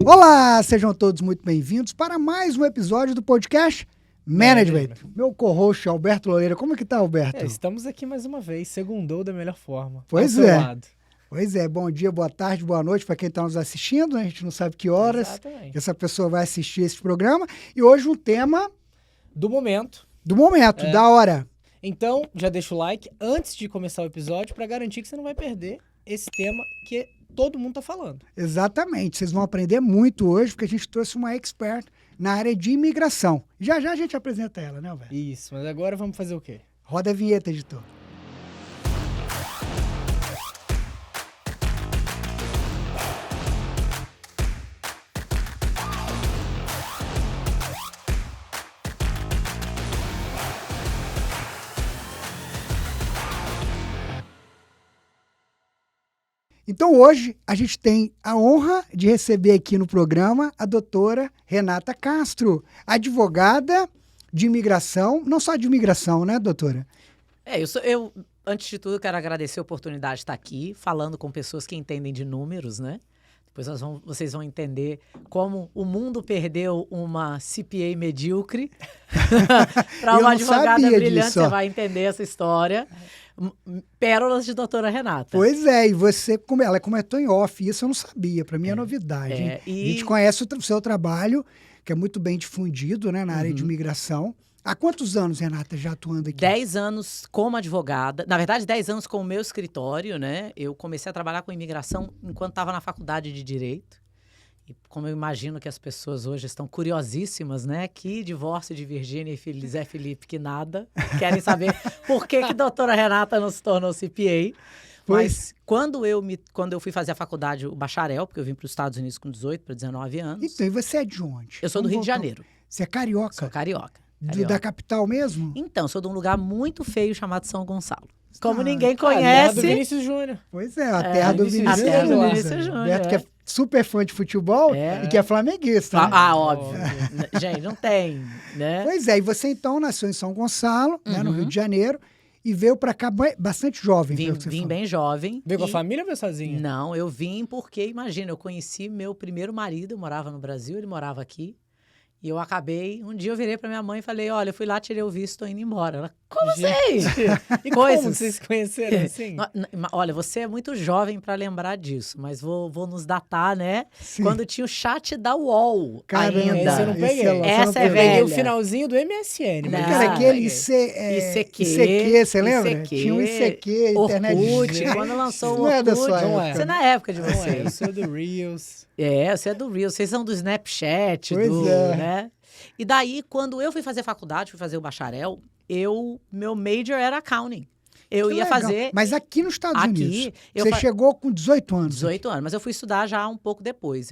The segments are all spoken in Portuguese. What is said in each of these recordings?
Olá, sejam todos muito bem-vindos para mais um episódio do podcast Management. Meu co-host Alberto Loureira. Como é que tá, Alberto? Estamos aqui mais uma vez, segundou da melhor forma. Pois é. Pois é, bom dia, boa tarde, boa noite para quem está nos assistindo, né? A gente não sabe que horas que essa pessoa vai assistir esse programa. E hoje um tema... Do momento. Da hora. Então, já deixa o like antes de começar o episódio para garantir que você não vai perder esse tema que todo mundo tá falando. Exatamente. Vocês vão aprender muito hoje, porque a gente trouxe uma expert na área de imigração. Já já a gente apresenta ela, né, Alberto? Isso, mas agora vamos fazer o quê? Roda a vinheta, editor. Então hoje a gente tem a honra de receber aqui no programa a doutora Renata Castro, advogada de imigração, não só de imigração, né, doutora? Eu, antes de tudo, quero agradecer a oportunidade de estar aqui, falando com pessoas que entendem de números, né? Depois vocês vão entender como o mundo perdeu uma CPA medíocre para uma advogada brilhante, você vai entender essa história. Pérolas de doutora Renata. Pois é, e você, ela comentou em off, isso eu não sabia, para mim é novidade. A gente conhece o seu trabalho, que é muito bem difundido, né, na área de imigração. Há quantos anos, Renata, já atuando aqui? 10 anos como advogada, na verdade 10 anos com o meu escritório, né? Eu comecei a trabalhar com imigração enquanto estava na faculdade de Direito. E como eu imagino que as pessoas hoje estão curiosíssimas, né? Que divórcio de Virgínia e Zé Felipe, que nada. Querem saber por que a doutora Renata não se tornou CPA. Mas quando eu fui fazer a faculdade, o bacharel, porque eu vim para os Estados Unidos com 18 para 19 anos. Então, e você é de onde? Eu sou do Rio de Janeiro. Você é carioca? Sou carioca. Da capital mesmo? Então, sou de um lugar muito feio chamado São Gonçalo. Como ninguém conhece. A terra do Vinícius Júnior. Pois é, a terra do Vinícius Júnior. A terra do Vinícius Júnior. Alberto, que é super fã de futebol e que é flamenguista. Né? Óbvio. Gente, não tem, né? Pois é, e você então nasceu em São Gonçalo, né, no Rio de Janeiro, e veio para cá bastante jovem. Vim bem jovem. Veio com a família ou veio sozinha? Não, eu vim porque, imagina, eu conheci meu primeiro marido, eu morava no Brasil, ele morava aqui. E eu acabei, um dia eu virei pra minha mãe e falei, olha, eu fui lá, tirei o visto, tô indo embora. Ela, como assim? E como vocês se conheceram assim? Olha, você é muito jovem pra lembrar disso, mas vou nos datar, né? Sim. Quando tinha o chat da UOL. Caramba, ainda. Esse eu não peguei. Essa é velha. Eu peguei o finalzinho do MSN. Mas era aquele ICQ, você lembra? ICQ, tinha um ICQ, internet. Orkut, quando lançou o Orkut. Não é da sua época. Você é na época de vocês. Eu sou do Reels. Você é do Reels. Vocês são do Snapchat, né? E daí, quando eu fui fazer faculdade, fui fazer o bacharel, meu major era accounting. Eu ia fazer... Mas aqui nos Estados Unidos, você chegou com 18 anos. 18 anos, mas eu fui estudar já um pouco depois.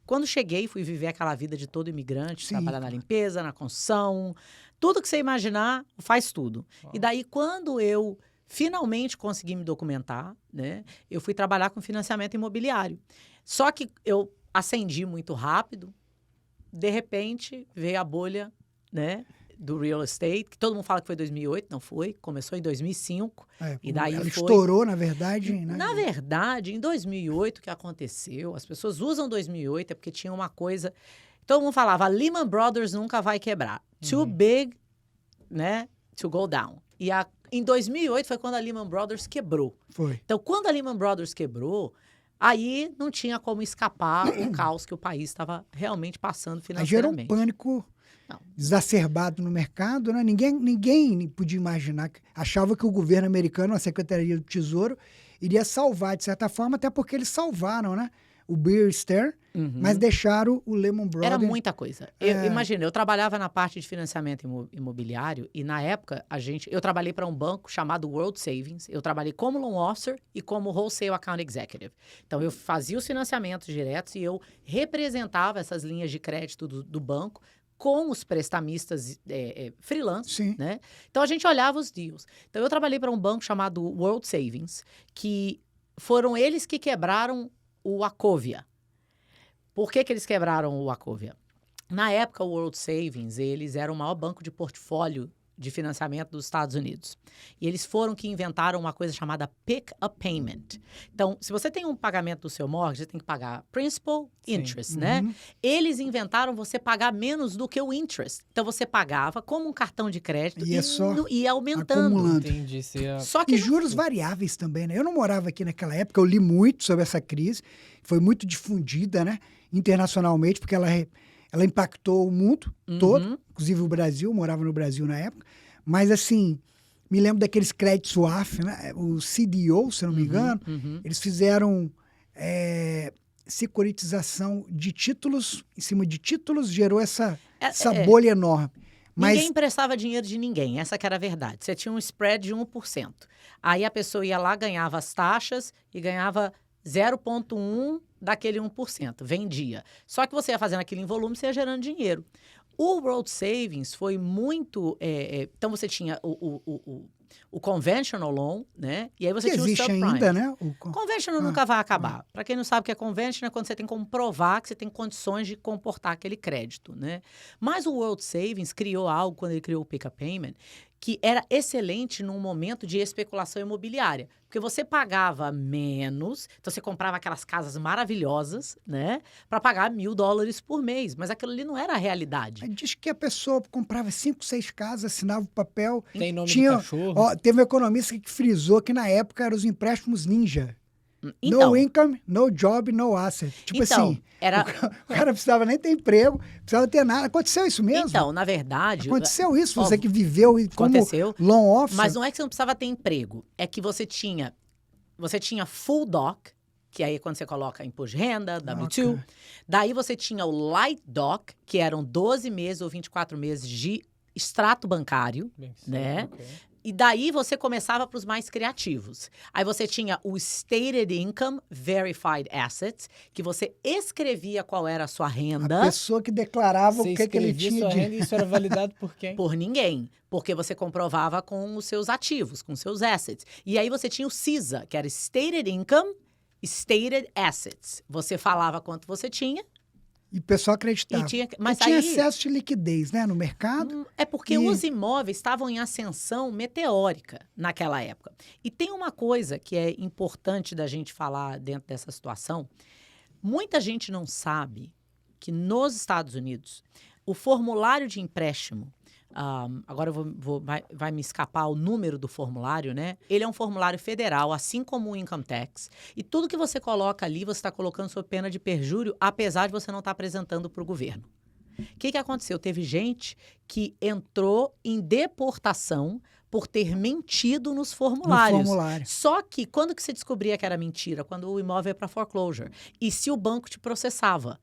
Quando cheguei, fui viver aquela vida de todo imigrante, trabalhar na limpeza, na construção, tudo que você imaginar, faz tudo. E daí, quando eu finalmente consegui me documentar, né, eu fui trabalhar com financiamento imobiliário. Só que eu ascendi muito rápido. De repente, veio a bolha, né, do real estate, que todo mundo fala que foi 2008, não foi, começou em 2005. E daí ela estourou, na verdade. Né? Na verdade, em 2008, o que aconteceu, as pessoas usam 2008, é porque tinha uma coisa, todo mundo falava, Lehman Brothers nunca vai quebrar. Too big, né, to go down. E em 2008 foi quando a Lehman Brothers quebrou. Foi. Então, quando a Lehman Brothers quebrou, aí não tinha como escapar o caos que o país estava realmente passando financeiramente. Aí gerou um pânico exacerbado no mercado, né? Ninguém podia imaginar, achava que o governo americano, a Secretaria do Tesouro, iria salvar, de certa forma, até porque eles salvaram, né? O Bear Stearns, mas deixaram o Lehman Brothers... Era muita coisa. Imagina, eu trabalhava na parte de financiamento imobiliário e, na época, eu trabalhei para um banco chamado World Savings. Eu trabalhei como loan officer e como wholesale account executive. Então, eu fazia os financiamentos diretos e eu representava essas linhas de crédito do banco com os prestamistas freelance, né? Então, a gente olhava os deals. Então, eu trabalhei para um banco chamado World Savings, que foram eles que quebraram o Wachovia. Por que eles quebraram o Wachovia? Na época, o World Savings, eles eram o maior banco de portfólio de financiamento dos Estados Unidos. E eles foram que inventaram uma coisa chamada Pick a Payment. Então, se você tem um pagamento do seu mortgage, você tem que pagar principal, interest, né? Eles inventaram você pagar menos do que o interest. Então, você pagava como um cartão de crédito E é só ia aumentando. acumulando. Entendi. Só que E juros variáveis também, né? Eu não morava aqui naquela época, eu li muito sobre essa crise, foi muito difundida, né? Internacionalmente, porque ela impactou o mundo todo, inclusive o Brasil, eu morava no Brasil na época. Mas, assim, me lembro daqueles credit swap, né? O CDO, se eu não me engano, eles fizeram securitização de títulos, em cima de títulos, gerou essa bolha enorme. Mas ninguém emprestava dinheiro de ninguém, essa que era a verdade. Você tinha um spread de 1%. Aí a pessoa ia lá, ganhava as taxas e ganhava 0,1% daquele 1%, vendia. Só que você ia fazendo aquilo em volume, você ia gerando dinheiro. O World Savings foi muito... então, você tinha o conventional loan, né? E aí você que tinha existe o subprime. ainda, né? Conventional nunca vai acabar. Para quem não sabe o que é conventional, é quando você tem como provar que você tem condições de comportar aquele crédito, né? Mas o World Savings criou algo, quando ele criou o Pick a Payment, que era excelente num momento de especulação imobiliária. Porque você pagava menos, então você comprava aquelas casas maravilhosas, né? Para pagar $1.000 por mês. Mas aquilo ali não era a realidade. Diz que a pessoa comprava 5, 6 casas, assinava o papel. Tem nome tinha, do cachorro. Ó, teve um economista que frisou que na época eram os empréstimos ninja. Então, No income, no job, no asset. Tipo então, assim, era... o cara precisava nem ter emprego, precisava ter nada. Aconteceu isso mesmo? Então, na verdade... Aconteceu isso, você que viveu como aconteceu, loan officer. mas não é que você não precisava ter emprego. É que você tinha full doc, que aí é quando você coloca imposto de renda, W2. Ok. Daí você tinha o light doc, que eram 12 meses ou 24 meses de extrato bancário, Bem, né? ok. E daí você começava para os mais criativos. Aí você tinha o Stated Income Verified Assets, que você escrevia qual era a sua renda. A pessoa que declarava Você o que ele escrevia tinha sua de... renda e isso era validado por quem? Por ninguém, porque você comprovava com os seus ativos, com os seus assets. E aí você tinha o CISA, que era Stated Income, Stated Assets. Você falava quanto você tinha. E o pessoal acreditava. Mas e tinha aí, excesso de liquidez, né, no mercado. é porque os imóveis estavam em ascensão meteórica naquela época. E tem uma coisa que é importante da gente falar dentro dessa situação. Muita gente não sabe que nos Estados Unidos, o formulário de empréstimo, agora vai me escapar o número do formulário, né? Ele é um formulário federal, assim como o Income Tax. E tudo que você coloca ali, você está colocando sob pena de perjúrio, apesar de você não estar apresentando para o governo. O que aconteceu? Teve gente que entrou em deportação por ter mentido nos formulários. No formulário. Só que quando que você descobria que era mentira? Quando o imóvel ia para foreclosure. E se o banco te processava.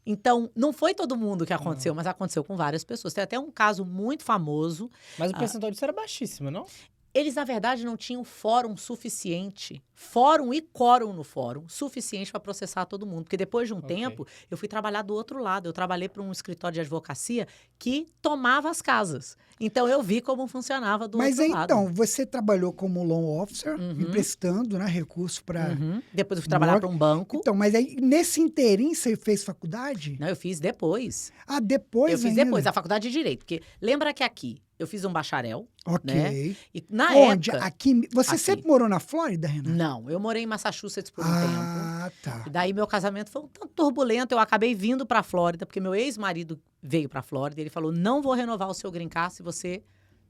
Então, não foi todo mundo que aconteceu, mas aconteceu com várias pessoas. Tem até um caso muito famoso. Mas o percentual disso era baixíssimo, não? Eles, na verdade, não tinham fórum suficiente, fórum e quórum no fórum, suficiente para processar todo mundo. Porque depois de um tempo, eu fui trabalhar do outro lado. Eu trabalhei para um escritório de advocacia que tomava as casas. Então, eu vi como funcionava do outro lado. Mas então, você trabalhou como loan officer, emprestando, né, recurso para... Depois eu fui trabalhar para um banco. Então, mas aí, nesse inteirinho, você fez faculdade? Não, eu fiz depois. Ah, depois Eu fiz ainda? depois, a faculdade de Direito. Porque lembra que aqui eu fiz um bacharel, Ok. né? E na Onde? época... Aqui. Você Aqui. sempre morou na Flórida, Renata? Não, eu morei em Massachusetts por um tempo. Ah, tá. E daí meu casamento foi um tanto turbulento, eu acabei vindo para a Flórida, porque meu ex-marido veio para a Flórida e ele falou: "Não vou renovar o seu green card se você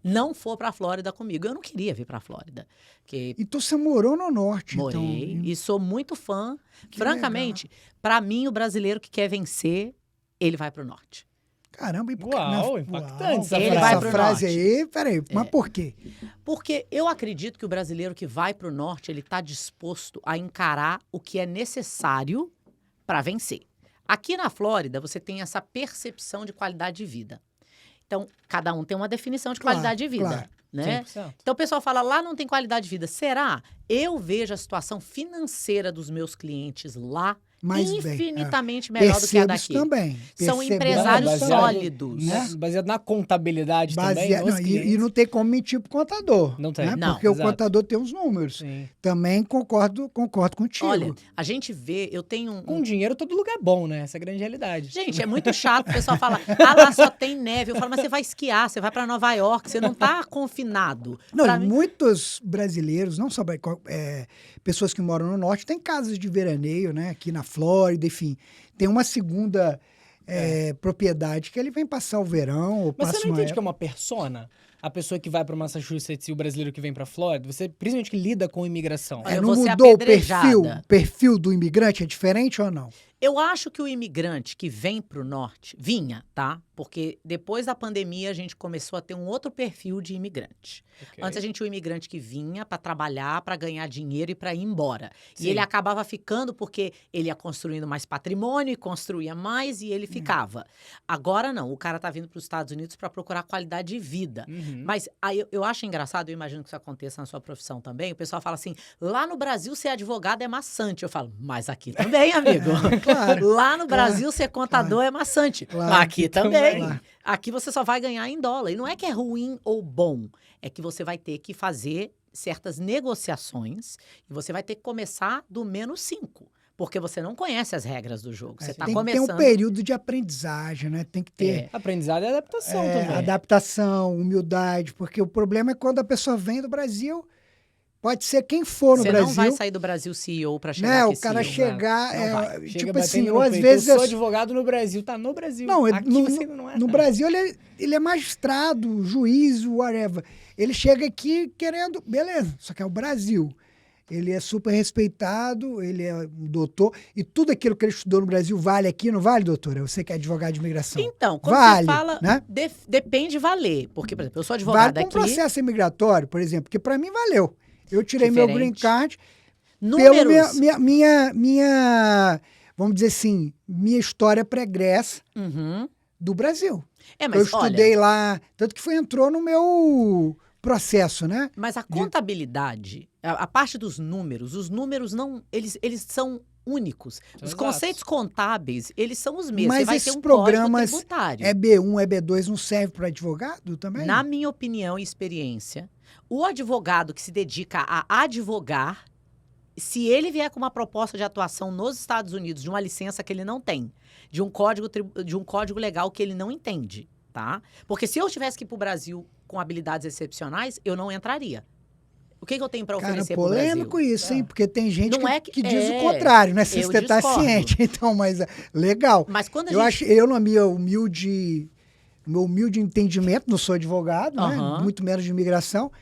não for para a Flórida comigo". Eu não queria vir para a Flórida, porque Então você morou no norte, morei então. e sou muito fã. Que Francamente, para mim o brasileiro que quer vencer, ele vai para o norte. Caramba, Uau, impactante essa Ele frase. vai Essa pro frase norte. aí, peraí, mas por quê? Porque eu acredito que o brasileiro que vai para o norte, ele está disposto a encarar o que é necessário para vencer. Aqui na Flórida, você tem essa percepção de qualidade de vida. Então, cada um tem uma definição de Claro, qualidade de vida, claro. né? 100%. Então, o pessoal fala, lá não tem qualidade de vida. Será? Eu vejo a situação financeira dos meus clientes lá mais bem. infinitamente melhor do que a Percebo isso daqui. também. São Percebo empresários bastante. sólidos. Né? Baseado na contabilidade também, nos Não, e clientes. não tem como mentir pro contador. Não tem. Né? Não, porque o exato. contador tem os números. Sim. Também concordo contigo. Olha, a gente vê, eu tenho um... Com dinheiro todo lugar é bom, né? Essa é a grande realidade. Gente, é muito chato. O pessoal fala, lá só tem neve. Eu falo, mas você vai esquiar, você vai pra Nova York, você não tá confinado. Não, Pra e mim- muitos brasileiros, não só pessoas que moram no norte, têm casas de veraneio, né? Aqui na Flórida, enfim. Tem uma segunda propriedade que ele vem passar o verão ou Mas passa você não uma entende que é uma persona? A pessoa que vai para Massachusetts e o brasileiro que vem para Flórida, você principalmente que lida com imigração. Olha, eu não vou ser mudou o apedrejada. perfil do imigrante? É diferente ou não? Eu acho que o imigrante que vem pro norte, vinha, tá? Porque depois da pandemia a gente começou a ter um outro perfil de imigrante. Ok. Antes a gente tinha o imigrante que vinha para trabalhar, para ganhar dinheiro e para ir embora. Sim. E ele acabava ficando porque ele ia construindo mais patrimônio e construía mais e ele ficava. Agora não, o cara tá vindo para os Estados Unidos para procurar qualidade de vida. Uhum. Mas aí eu acho engraçado, eu imagino que isso aconteça na sua profissão também. O pessoal fala assim: lá no Brasil ser advogado é maçante. Eu falo, mas aqui também, amigo. Claro. Lá no Brasil ser contador é maçante. Claro. Aqui também. Claro. Aqui você só vai ganhar em dólar. E não é que é ruim ou bom, é que você vai ter que fazer certas negociações e você vai ter que começar do -5. Porque você não conhece as regras do jogo. Você está tem que ter começando. um período de aprendizagem, né? Tem que ter Aprendizado e adaptação também. adaptação, humildade, porque o problema é quando a pessoa vem do Brasil, pode ser quem for no Você Brasil. não vai sair do Brasil CEO para chegar né? aqui O cara CEO. chegar, Não vai. Chega tipo batendo assim, no ou às peito, vezes eu sou advogado no Brasil, tá no Brasil. Não, Aqui você ainda não é. no Brasil ele é magistrado, juiz, whatever. Ele chega aqui querendo, beleza, só que é o Brasil. Ele é super respeitado, ele é um doutor, e tudo aquilo que ele estudou no Brasil vale aqui, não vale, doutora? Você que é advogado de imigração. Então, quando Vale, você fala, né? depende valer. Porque, por exemplo, eu sou Vale advogada com aqui. processo imigratório, por exemplo, que para mim valeu. Eu tirei meu green Diferente. card Números. pelo vamos dizer assim, minha história pregressa Uhum. do Brasil. É, Eu mas estudei olha, lá, tanto que entrou no meu processo, né? mas a contabilidade, a parte dos números, os números não, eles são únicos. São Os exatos. conceitos contábeis, eles são os mesmos. Mas Você vai esses ter um programas código tributário. é B1, é B2, não serve para advogado também? Na minha opinião e experiência, o advogado que se dedica a advogar, se ele vier com uma proposta de atuação nos Estados Unidos, de uma licença que ele não tem, de um código legal que ele não entende, tá? Porque se eu tivesse que ir para o Brasil com habilidades excepcionais, eu não entraria. O que eu tenho para Cara, oferecer para o Brasil? polêmico isso, hein? Porque tem gente Não é que- que diz é, o contrário, né? Se eu você tá discordo. ciente. Então, mas legal. Mas quando a Eu gente... acho, eu na minha meu humilde entendimento, não sou advogado, né? Aham. Muito menos de imigração,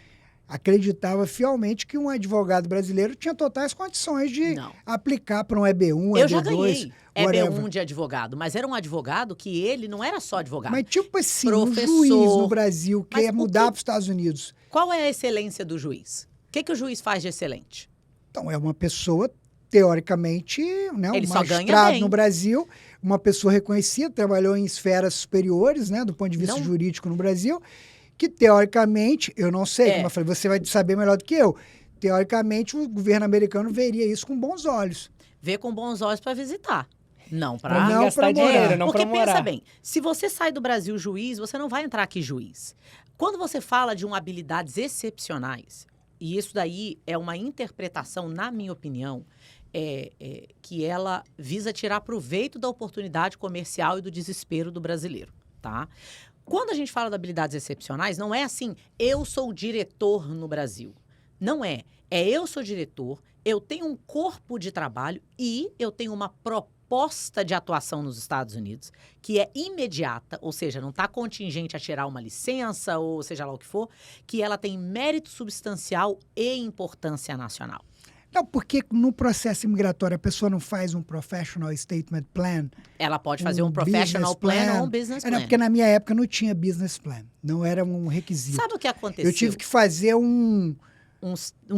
acreditava fielmente que um advogado brasileiro tinha totais condições de Não. aplicar para um EB1, Eu já EB2, ganhei whatever. EB1 de advogado, mas era um advogado que ele não era só advogado. Mas tipo assim, Professor. um juiz no Brasil Mas quer o mudar que- para os Estados Unidos. Qual é a excelência do juiz? O que o juiz faz de excelente? Então, é uma pessoa, teoricamente, né, Ele um só ganha magistrado bem. no Brasil, uma pessoa reconhecida, trabalhou em esferas superiores, né, do ponto de vista Não- jurídico no Brasil, que teoricamente, eu não sei, É. como eu falei, você vai saber melhor do que eu, teoricamente o governo americano veria isso com bons olhos. Vê com bons olhos para visitar. Não Pra para não gastar pra morar. dinheiro, não Porque pra morar. pensa bem, se você sai do Brasil juiz, você não vai entrar aqui juiz. Quando você fala de habilidades excepcionais, e isso daí é uma interpretação, na minha opinião, que ela visa tirar proveito da oportunidade comercial e do desespero do brasileiro, tá? Quando a gente fala de habilidades excepcionais, não é assim, eu sou diretor no Brasil. Não é. É eu sou diretor, eu tenho um corpo de trabalho e eu tenho uma proposta de atuação nos Estados Unidos que é imediata, ou seja, não está contingente a tirar uma licença ou seja lá o que for, que ela tem mérito substancial e importância nacional. Não, porque no processo imigratório a pessoa não faz um professional statement plan. Ela pode fazer um professional business plan ou um business Não, plan. porque na minha época não tinha business plan, não era um requisito. Sabe o que aconteceu? Eu tive que fazer um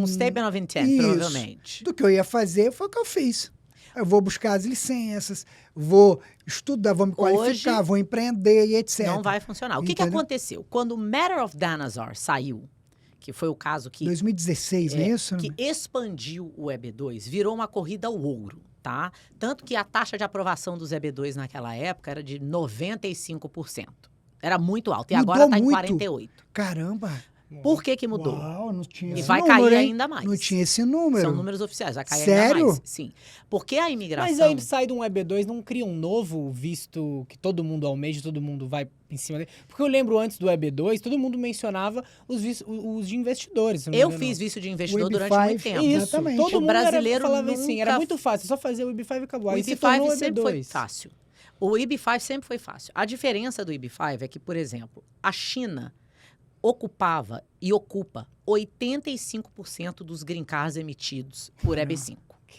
statement of intent, Isso. provavelmente. do que eu ia fazer, foi o que eu fiz. Eu vou buscar as licenças, vou estudar, vou me qualificar, Hoje, vou empreender e etc. Não vai funcionar. O que Entendeu? aconteceu? Quando o Matter of Danazar saiu, que foi o caso que 2016, não é isso? que expandiu o EB2, virou uma corrida ao ouro, tá? Tanto que a taxa de aprovação dos EB2 naquela época era de 95%. Era muito alto. E Mudou agora está em muito. 48%. Caramba. Por que mudou? Uau, não tinha E esse vai número, cair hein? ainda mais. Não tinha esse número. São números oficiais, vai cair Sério? ainda mais. Sim. Porque a imigração... Mas aí sai de um EB2, não cria um novo visto que todo mundo almeja, todo mundo vai em cima dele? Porque eu lembro antes do EB2, todo mundo mencionava os de investidores. se não me Eu engano. fiz visto de investidor O durante EB5, muito tempo. Isso, Exatamente. todo O mundo brasileiro falava assim, era nunca- muito fácil, só fazer o IB5 e acabou. O Aí se tornou IB5 o sempre foi EB2. fácil. O IB5 sempre foi fácil. A diferença do IB5 é que, por exemplo, a China ocupava e ocupa 85% dos green cards emitidos por EB5.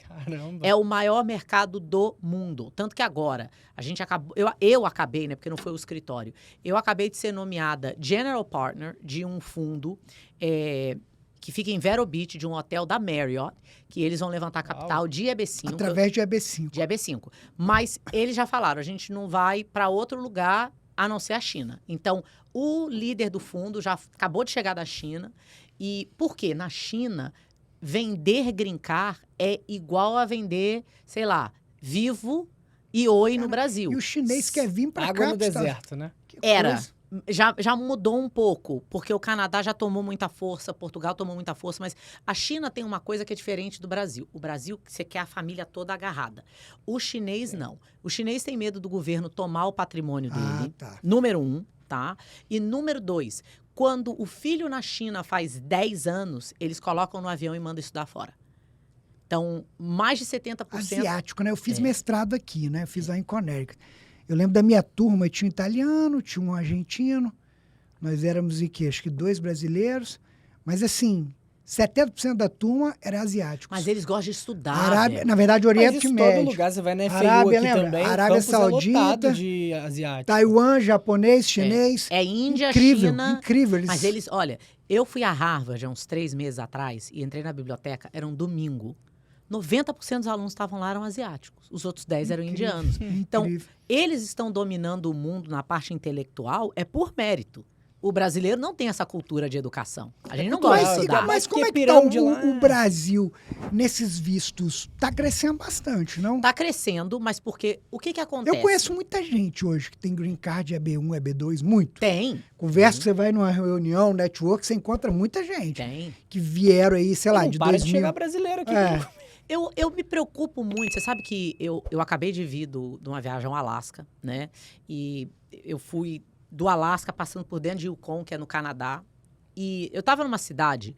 Caramba. É o maior mercado do mundo. Tanto que agora, a gente acabou. Eu acabei, né? Porque não foi o escritório. Eu acabei de ser nomeada General Partner de um fundo que fica em Vero Beach, de um hotel da Marriott, que eles vão levantar capital de EB5. Através de EB5. De EB5. Mas eles já falaram, a gente não vai para outro lugar a não ser a China. Então, o líder do fundo já acabou de chegar da China. E por quê? Na China, vender green card é igual a vender, sei lá, Vivo e Oi no Brasil. E o chinês quer vir para cá. Água no pros Estados- deserto, né? Que Era. coisa. Já mudou um pouco, porque o Canadá já tomou muita força, Portugal tomou muita força, mas a China tem uma coisa que é diferente do Brasil. O Brasil, você quer a família toda agarrada. O chinês, não. O chinês tem medo do governo tomar o patrimônio dele, tá. número 1, tá? E número 2, quando o filho na China faz 10 anos, eles colocam no avião e mandam estudar fora. Então, mais de 70%... Asiático, né? Eu fiz mestrado aqui, né? Eu fiz lá em Connecticut. Eu lembro da minha turma, tinha um italiano, tinha um argentino. Nós éramos, acho que 2 brasileiros. Mas, assim, 70% da turma era asiáticos. Mas eles gostam de estudar, Arábia, velho. na verdade, Mas Oriente isso Médio. todo lugar, você vai na FAU Arábia, aqui lembra? também, Arábia o campus é lotado Saudita, de asiáticos. Taiwan, japonês, chinês. É Índia, Incrível, China... incrível. Mas eles, olha, eu fui a Harvard há uns 3 meses atrás e entrei na biblioteca, era um domingo. 90% dos alunos que estavam lá eram asiáticos, os outros 10 eram indianos. Então, Incrível. eles estão dominando o mundo na parte intelectual, é por mérito. O brasileiro não tem essa cultura de educação. A gente não gosta de Mas- estudar. Mas como é Porque que tá pirâmide lá o Brasil nesses vistos? Tá crescendo bastante, não? Tá crescendo, mas porque... O que acontece? Eu conheço muita gente hoje que tem green card EB1, EB2, muito. Tem, Conversa que você vai numa reunião, network, você encontra muita gente tem. que vieram aí, sei lá, não de para 2000. de chegar brasileiro aqui. É. Eu me preocupo muito. Você sabe que eu acabei de vir de uma viagem ao Alasca, né? E eu fui do Alasca passando por dentro de Yukon, que é no Canadá. E eu estava numa cidade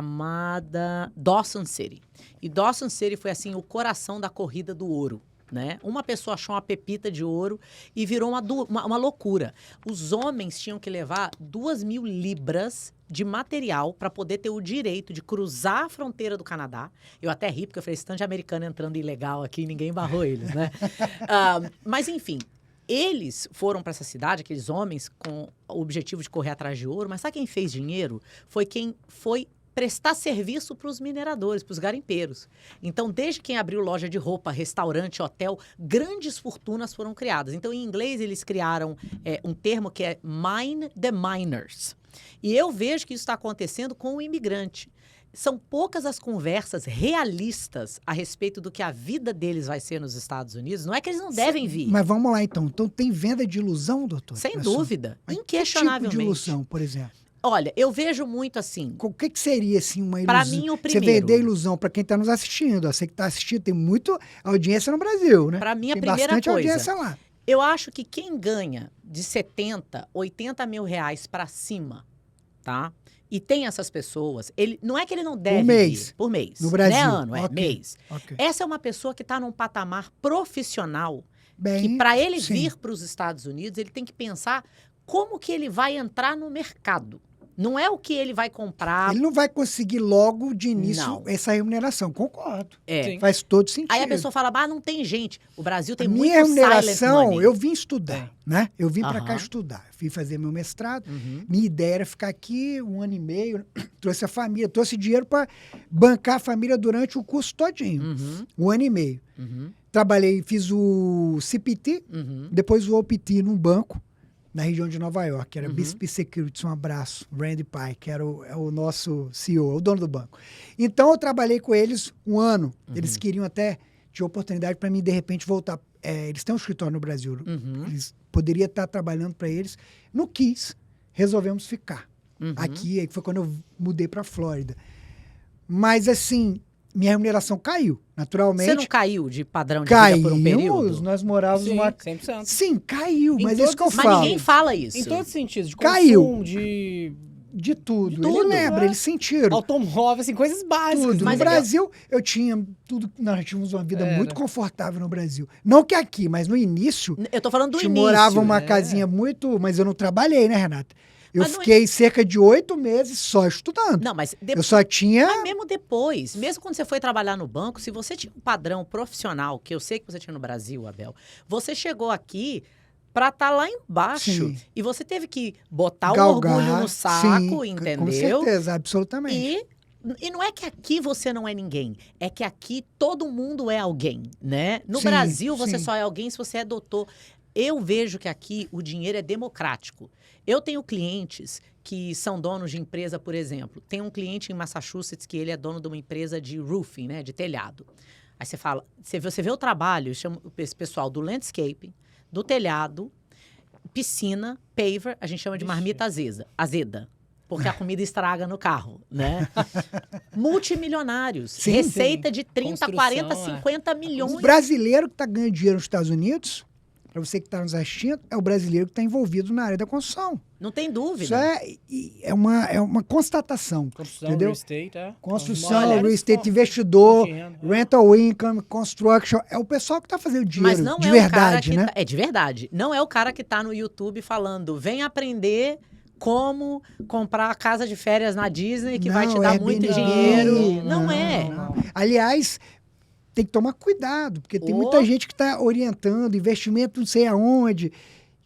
chamada Dawson City. E Dawson City foi, assim, o coração da corrida do ouro. Né? Uma pessoa achou uma pepita de ouro e virou uma loucura. Os homens tinham que levar 2.000 libras de material para poder ter o direito de cruzar a fronteira do Canadá. Eu até ri, porque eu falei, esse tanto de americano entrando ilegal aqui, ninguém barrou eles, né? Mas, enfim, eles foram para essa cidade, aqueles homens, com o objetivo de correr atrás de ouro, mas sabe quem fez dinheiro? Foi quem foi prestar serviço para os mineradores, para os garimpeiros. Então, desde quem abriu loja de roupa, restaurante, hotel, grandes fortunas foram criadas. Então, em inglês, eles criaram um termo que é mine the miners. E eu vejo que isso está acontecendo com o imigrante. São poucas as conversas realistas a respeito do que a vida deles vai ser nos Estados Unidos. Não é que eles não devem vir. Mas vamos lá, então. Então tem venda de ilusão, doutor? Sem É só- dúvida. Mas Inquestionavelmente. Que tipo de ilusão, por exemplo? Olha, eu vejo muito assim. O que seria, assim, uma ilusão? Pra mim, o Você primeiro. vender ilusão para quem está nos assistindo. Ó, você que está assistindo, tem muita audiência no Brasil, né? Pra mim, a tem primeira bastante coisa. audiência lá. Eu acho que quem ganha de 70, 80 mil reais para cima, tá? E tem essas pessoas, ele não é que ele não deve mês. vir, por mês. No Brasil. Não é ano, é Ok. mês. Ok. Essa é uma pessoa que está num patamar profissional Bem, que para ele sim. vir para os Estados Unidos, ele tem que pensar como que ele vai entrar no mercado. Não é o que ele vai comprar. Ele não vai conseguir logo de início Não. essa remuneração. Concordo. É. Sim. Faz todo sentido. Aí a pessoa fala, não tem gente. O Brasil tem A muito minha silent remuneração, money. eu vim estudar, Tem. né? Eu vim para cá Aham. estudar. Fui fazer meu mestrado. Uhum. Minha ideia era ficar aqui 1 ano e meio. Trouxe a família, trouxe dinheiro para bancar a família durante o curso todinho. Uhum. 1 ano e meio. Uhum. Trabalhei, fiz o CPT, Uhum. depois o OPT num banco na região de Nova York, que era Uhum. BCP Securities, um abraço, Randy Pai, que era o nosso CEO, o dono do banco. Então, eu trabalhei com eles 1 ano. Eles queriam até tinha oportunidade para mim, de repente, voltar. Eles têm um escritório no Brasil. Uhum. Eles poderia estar trabalhando para eles. Não quis. Resolvemos ficar. Uhum. Aqui, aí foi quando eu mudei para a Flórida. Mas, assim, minha remuneração caiu, naturalmente. Você não caiu de padrão de vida por um período? Nós morávamos Sim, numa... 100%. Sim, caiu, Em mas é isso que eu todos- Mas falo. ninguém fala isso. Em todos os sentidos, de Caiu. consumo, de De tudo. De tudo, Ele lembra, né? eles sentiram. automóvel, assim, coisas básicas. Tudo. Mas No Brasil, eu tinha tudo. Nós tínhamos uma vida Era. muito confortável no Brasil. Não que aqui, mas no início, Eu tô falando do a gente início. morava uma né? casinha muito. Mas eu não trabalhei, né, Renata? Eu Mas não é- fiquei cerca de 8 meses só estudando. Não, mas Eu depois. só tinha. Mas mesmo depois, mesmo quando você foi trabalhar no banco, se você tinha um padrão profissional, que eu sei que você tinha no Brasil, Abel, você chegou aqui pra estar lá embaixo. Sim. E você teve que botar Galgar, o orgulho no saco, sim, entendeu? Com certeza, absolutamente. E não é que aqui você não é ninguém, é que aqui todo mundo é alguém, né? No Sim, Brasil você sim. só é alguém se você é doutor. Eu vejo que aqui o dinheiro é democrático. Eu tenho clientes que são donos de empresa, por exemplo. Tem um cliente em Massachusetts que ele é dono de uma empresa de roofing, né, de telhado. Aí você fala, você vê o trabalho, chama esse pessoal do landscaping, do telhado, piscina, paver, a gente chama de marmita azeda. Porque a comida estraga no carro, né? Multimilionários. Sim, receita de 30, Construção, 40, é. 50 O milhões. brasileiro que está ganhando dinheiro nos Estados Unidos, para você que está nos assistindo, é o brasileiro que está envolvido na área da construção. Não tem dúvida. Isso é uma constatação. Construção, Entendeu? real estate, é. Construção, Olha, real estate, investidor, fonte de renda, é. rental income, construction. É o pessoal que está fazendo dinheiro Mas não de é o cara verdade, que né? é de verdade. Não é o cara que tá no YouTube falando, vem aprender como comprar a casa de férias na Disney que vai te Não, dar Airbnb, muito dinheiro. não, Não é. não. Aliás, tem que tomar cuidado, porque tem Oh. muita gente que está orientando investimento não sei aonde,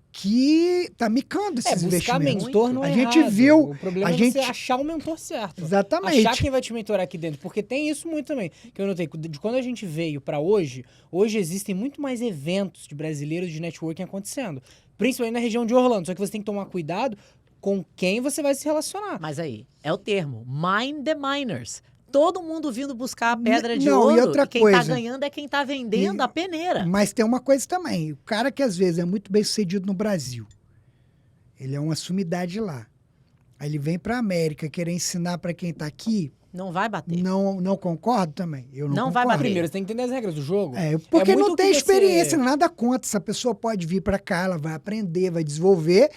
que está micando esses buscar investimentos. mentor não é A gente errado. viu, O problema a é gente- você achar o mentor certo. Exatamente. Achar quem vai te mentorar aqui dentro. Porque tem isso muito também. Que eu notei. De quando a gente veio pra hoje existem muito mais eventos de brasileiros de networking acontecendo. Principalmente na região de Orlando. Só que você tem que tomar cuidado com quem você vai se relacionar. Mas aí, é o termo. Mine the miners. Todo mundo vindo buscar a pedra de Não, ouro. e outra quem tá coisa. ganhando é quem tá vendendo E- a peneira. Mas tem uma coisa também. O cara que às vezes é muito bem sucedido no Brasil, ele é uma sumidade lá. Aí ele vem para a América querer ensinar para quem está aqui. Não vai bater. Não concordo também. Eu não Não vai concordo. bater. Primeiro, você tem que entender as regras do jogo. Porque muito não o tem que você- experiência, nada contra. Essa pessoa pode vir para cá, ela vai aprender, vai desenvolver.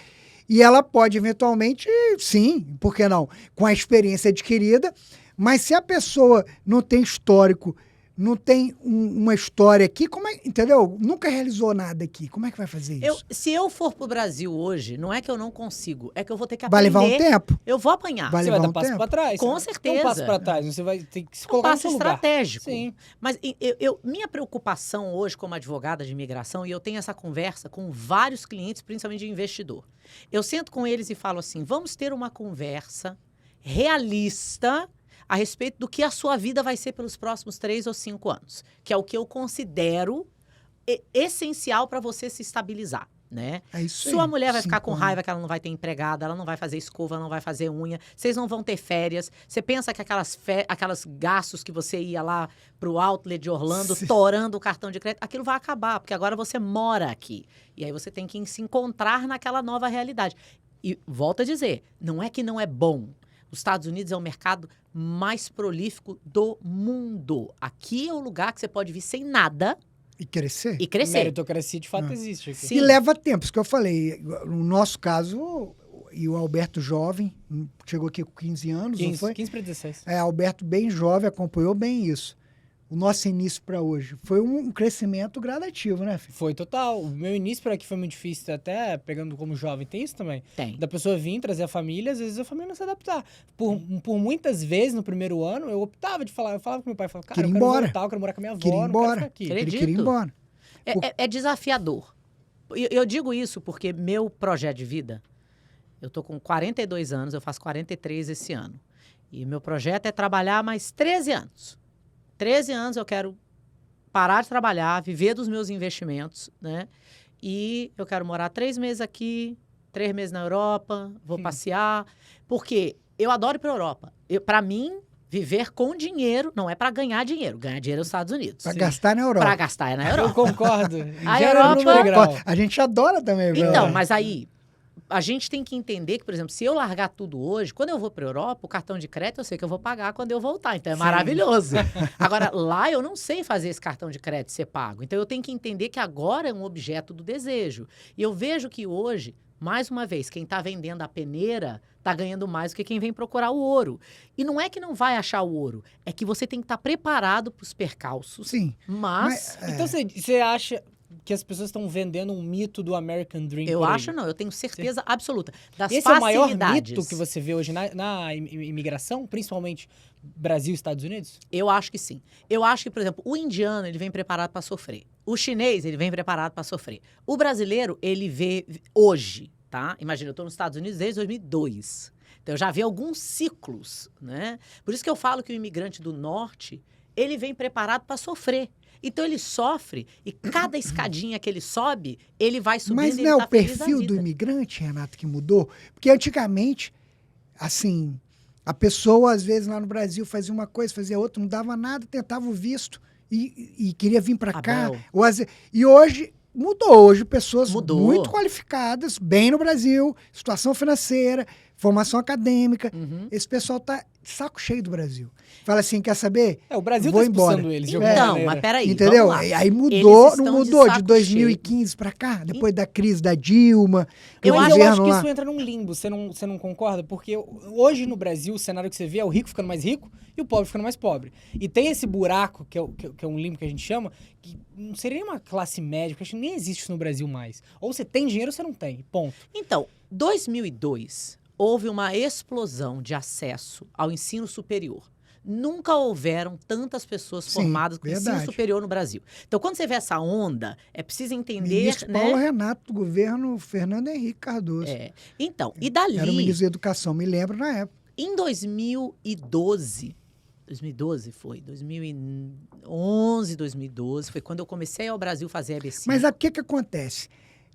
E ela pode, eventualmente, sim, por que não? Com a experiência adquirida. Mas se a pessoa não tem histórico, não tem uma história aqui, como é, entendeu? Nunca realizou nada aqui. Como é que vai fazer isso? Se eu for pro Brasil hoje, não é que eu não consigo, é que eu vou ter que Vai aprender. levar um tempo. Eu vou apanhar. Vai Você vai levar dar um passo tempo. pra trás. Com Não certeza. um passo pra trás. Você vai ter que se É um colocar no passo seu lugar. estratégico. Sim. Mas minha preocupação hoje como advogada de imigração, e eu tenho essa conversa com vários clientes, principalmente de investidor. Eu sento com eles e falo assim, vamos ter uma conversa realista a respeito do que a sua vida vai ser pelos próximos 3 ou 5 anos, que é o que eu considero essencial para você se estabilizar. Né? É isso aí. Sua mulher vai ficar 5 com anos. raiva que ela não vai ter empregada, ela não vai fazer escova, ela não vai fazer unha, vocês não vão ter férias. Você pensa que aquelas gastos que você ia lá pro outlet de Orlando, Sim. torando o cartão de crédito, aquilo vai acabar, porque agora você mora aqui. E aí você tem que se encontrar naquela nova realidade. E volto a dizer, não é que não é bom. Os Estados Unidos é o mercado mais prolífico do mundo. Aqui é o lugar que você pode vir sem nada E crescer. e crescer. Meritocracia de fato Ah. existe aqui. Sim. E leva tempo, isso que eu falei. No nosso caso, e o Alberto jovem, chegou aqui com 15 anos, não foi? 15 para 16. Alberto bem jovem, acompanhou bem isso. O nosso início para hoje foi um crescimento gradativo, né, filho? Foi total. O meu início por aqui foi muito difícil, até pegando como jovem. Tem isso também. Tem. Da pessoa vir, trazer a família, às vezes a família não se adaptar. Por muitas vezes, no primeiro ano, eu optava de falar. Eu falava com meu pai, eu falava, cara, Queria eu ir quero embora. voltar, eu quero morar com a minha avó, Queria ir não quero embora. ficar aqui. Queria- Ele queria ir Acredito. embora. É desafiador. Eu digo isso porque meu projeto de vida, eu tô com 42 anos, eu faço 43 esse ano. E meu projeto é trabalhar mais 13 anos. 13 anos eu quero parar de trabalhar, viver dos meus investimentos, né? E eu quero morar 3 meses aqui, 3 meses na Europa, vou passear. Porque eu adoro ir para a Europa. Para mim, Viver com dinheiro não é para ganhar dinheiro. Ganhar dinheiro é nos Estados Unidos. Pra gastar na Europa. Para gastar é na Eu Europa. concordo. A Gera Europa- número grau. A gente adora também, velho. Então, mas aí, a gente tem que entender que, por exemplo, se eu largar tudo hoje, quando eu vou para Europa, o cartão de crédito eu sei que eu vou pagar quando eu voltar. Então é maravilhoso. Agora, lá eu não sei fazer esse cartão de crédito ser pago. Então eu tenho que entender que agora é um objeto do desejo. E eu vejo que hoje, mais uma vez, quem está vendendo a peneira está ganhando mais do que quem vem procurar o ouro. E não é que não vai achar o ouro, é que você tem que estar preparado para os percalços. Sim. Mas Então você acha que as pessoas estão vendendo um mito do American Dream? eu por aí? acho não, eu tenho certeza absoluta das Esse é o maior facilidades. mito que você vê hoje na imigração, principalmente Brasil e Estados Unidos? Eu acho que sim. Eu acho que, por exemplo, o indiano, ele vem preparado para sofrer. O chinês, ele vem preparado para sofrer. O brasileiro, ele vê hoje, tá? Imagina, eu estou nos Estados Unidos desde 2002. Então, eu já vi alguns ciclos, né? Por isso que eu falo que o imigrante do norte, ele vem preparado para sofrer. Então, ele sofre e cada escadinha que ele sobe, ele vai subindo Mas e não ele é tá o feliz da perfil do vida. imigrante, Renato, que mudou? Porque antigamente, assim, a pessoa, às vezes, lá no Brasil, fazia uma coisa, fazia outra, não dava nada, tentava o visto e queria vir para cá. Abel. E hoje mudou. Hoje, pessoas Mudou. muito qualificadas, bem no Brasil, situação financeira, formação acadêmica. Uhum. Esse pessoal tá de saco cheio do Brasil. Fala assim, quer saber? O Brasil Vou tá expulsando embora. eles de alguma Então, maneira. mas peraí, Entendeu? vamos lá. Aí Eles mudou, não estão mudou de saco 2015 para cá, depois da crise da Dilma. Eu do Mas eu governo acho que lá. isso entra num limbo, você não concorda? Porque hoje no Brasil, o cenário que você vê é o rico ficando mais rico e o pobre ficando mais pobre. E tem esse buraco, que é um limbo que a gente chama, que não seria nem uma classe média, porque acho que nem existe isso no Brasil mais. Ou você tem dinheiro ou você não tem, ponto. Então, 2002, houve uma explosão de acesso ao ensino superior. Nunca houveram tantas pessoas Sim, formadas com ensino verdade. superior no Brasil. Então, quando você vê essa onda, é preciso entender, Ministro né? Paulo Renato, do governo Fernando Henrique Cardoso. É. Então, e Era o dali, ministro da Educação, me lembro na época. em 2012 foi, 2011, 2012, foi quando eu comecei ao Brasil fazer ABC. Mas o que acontece?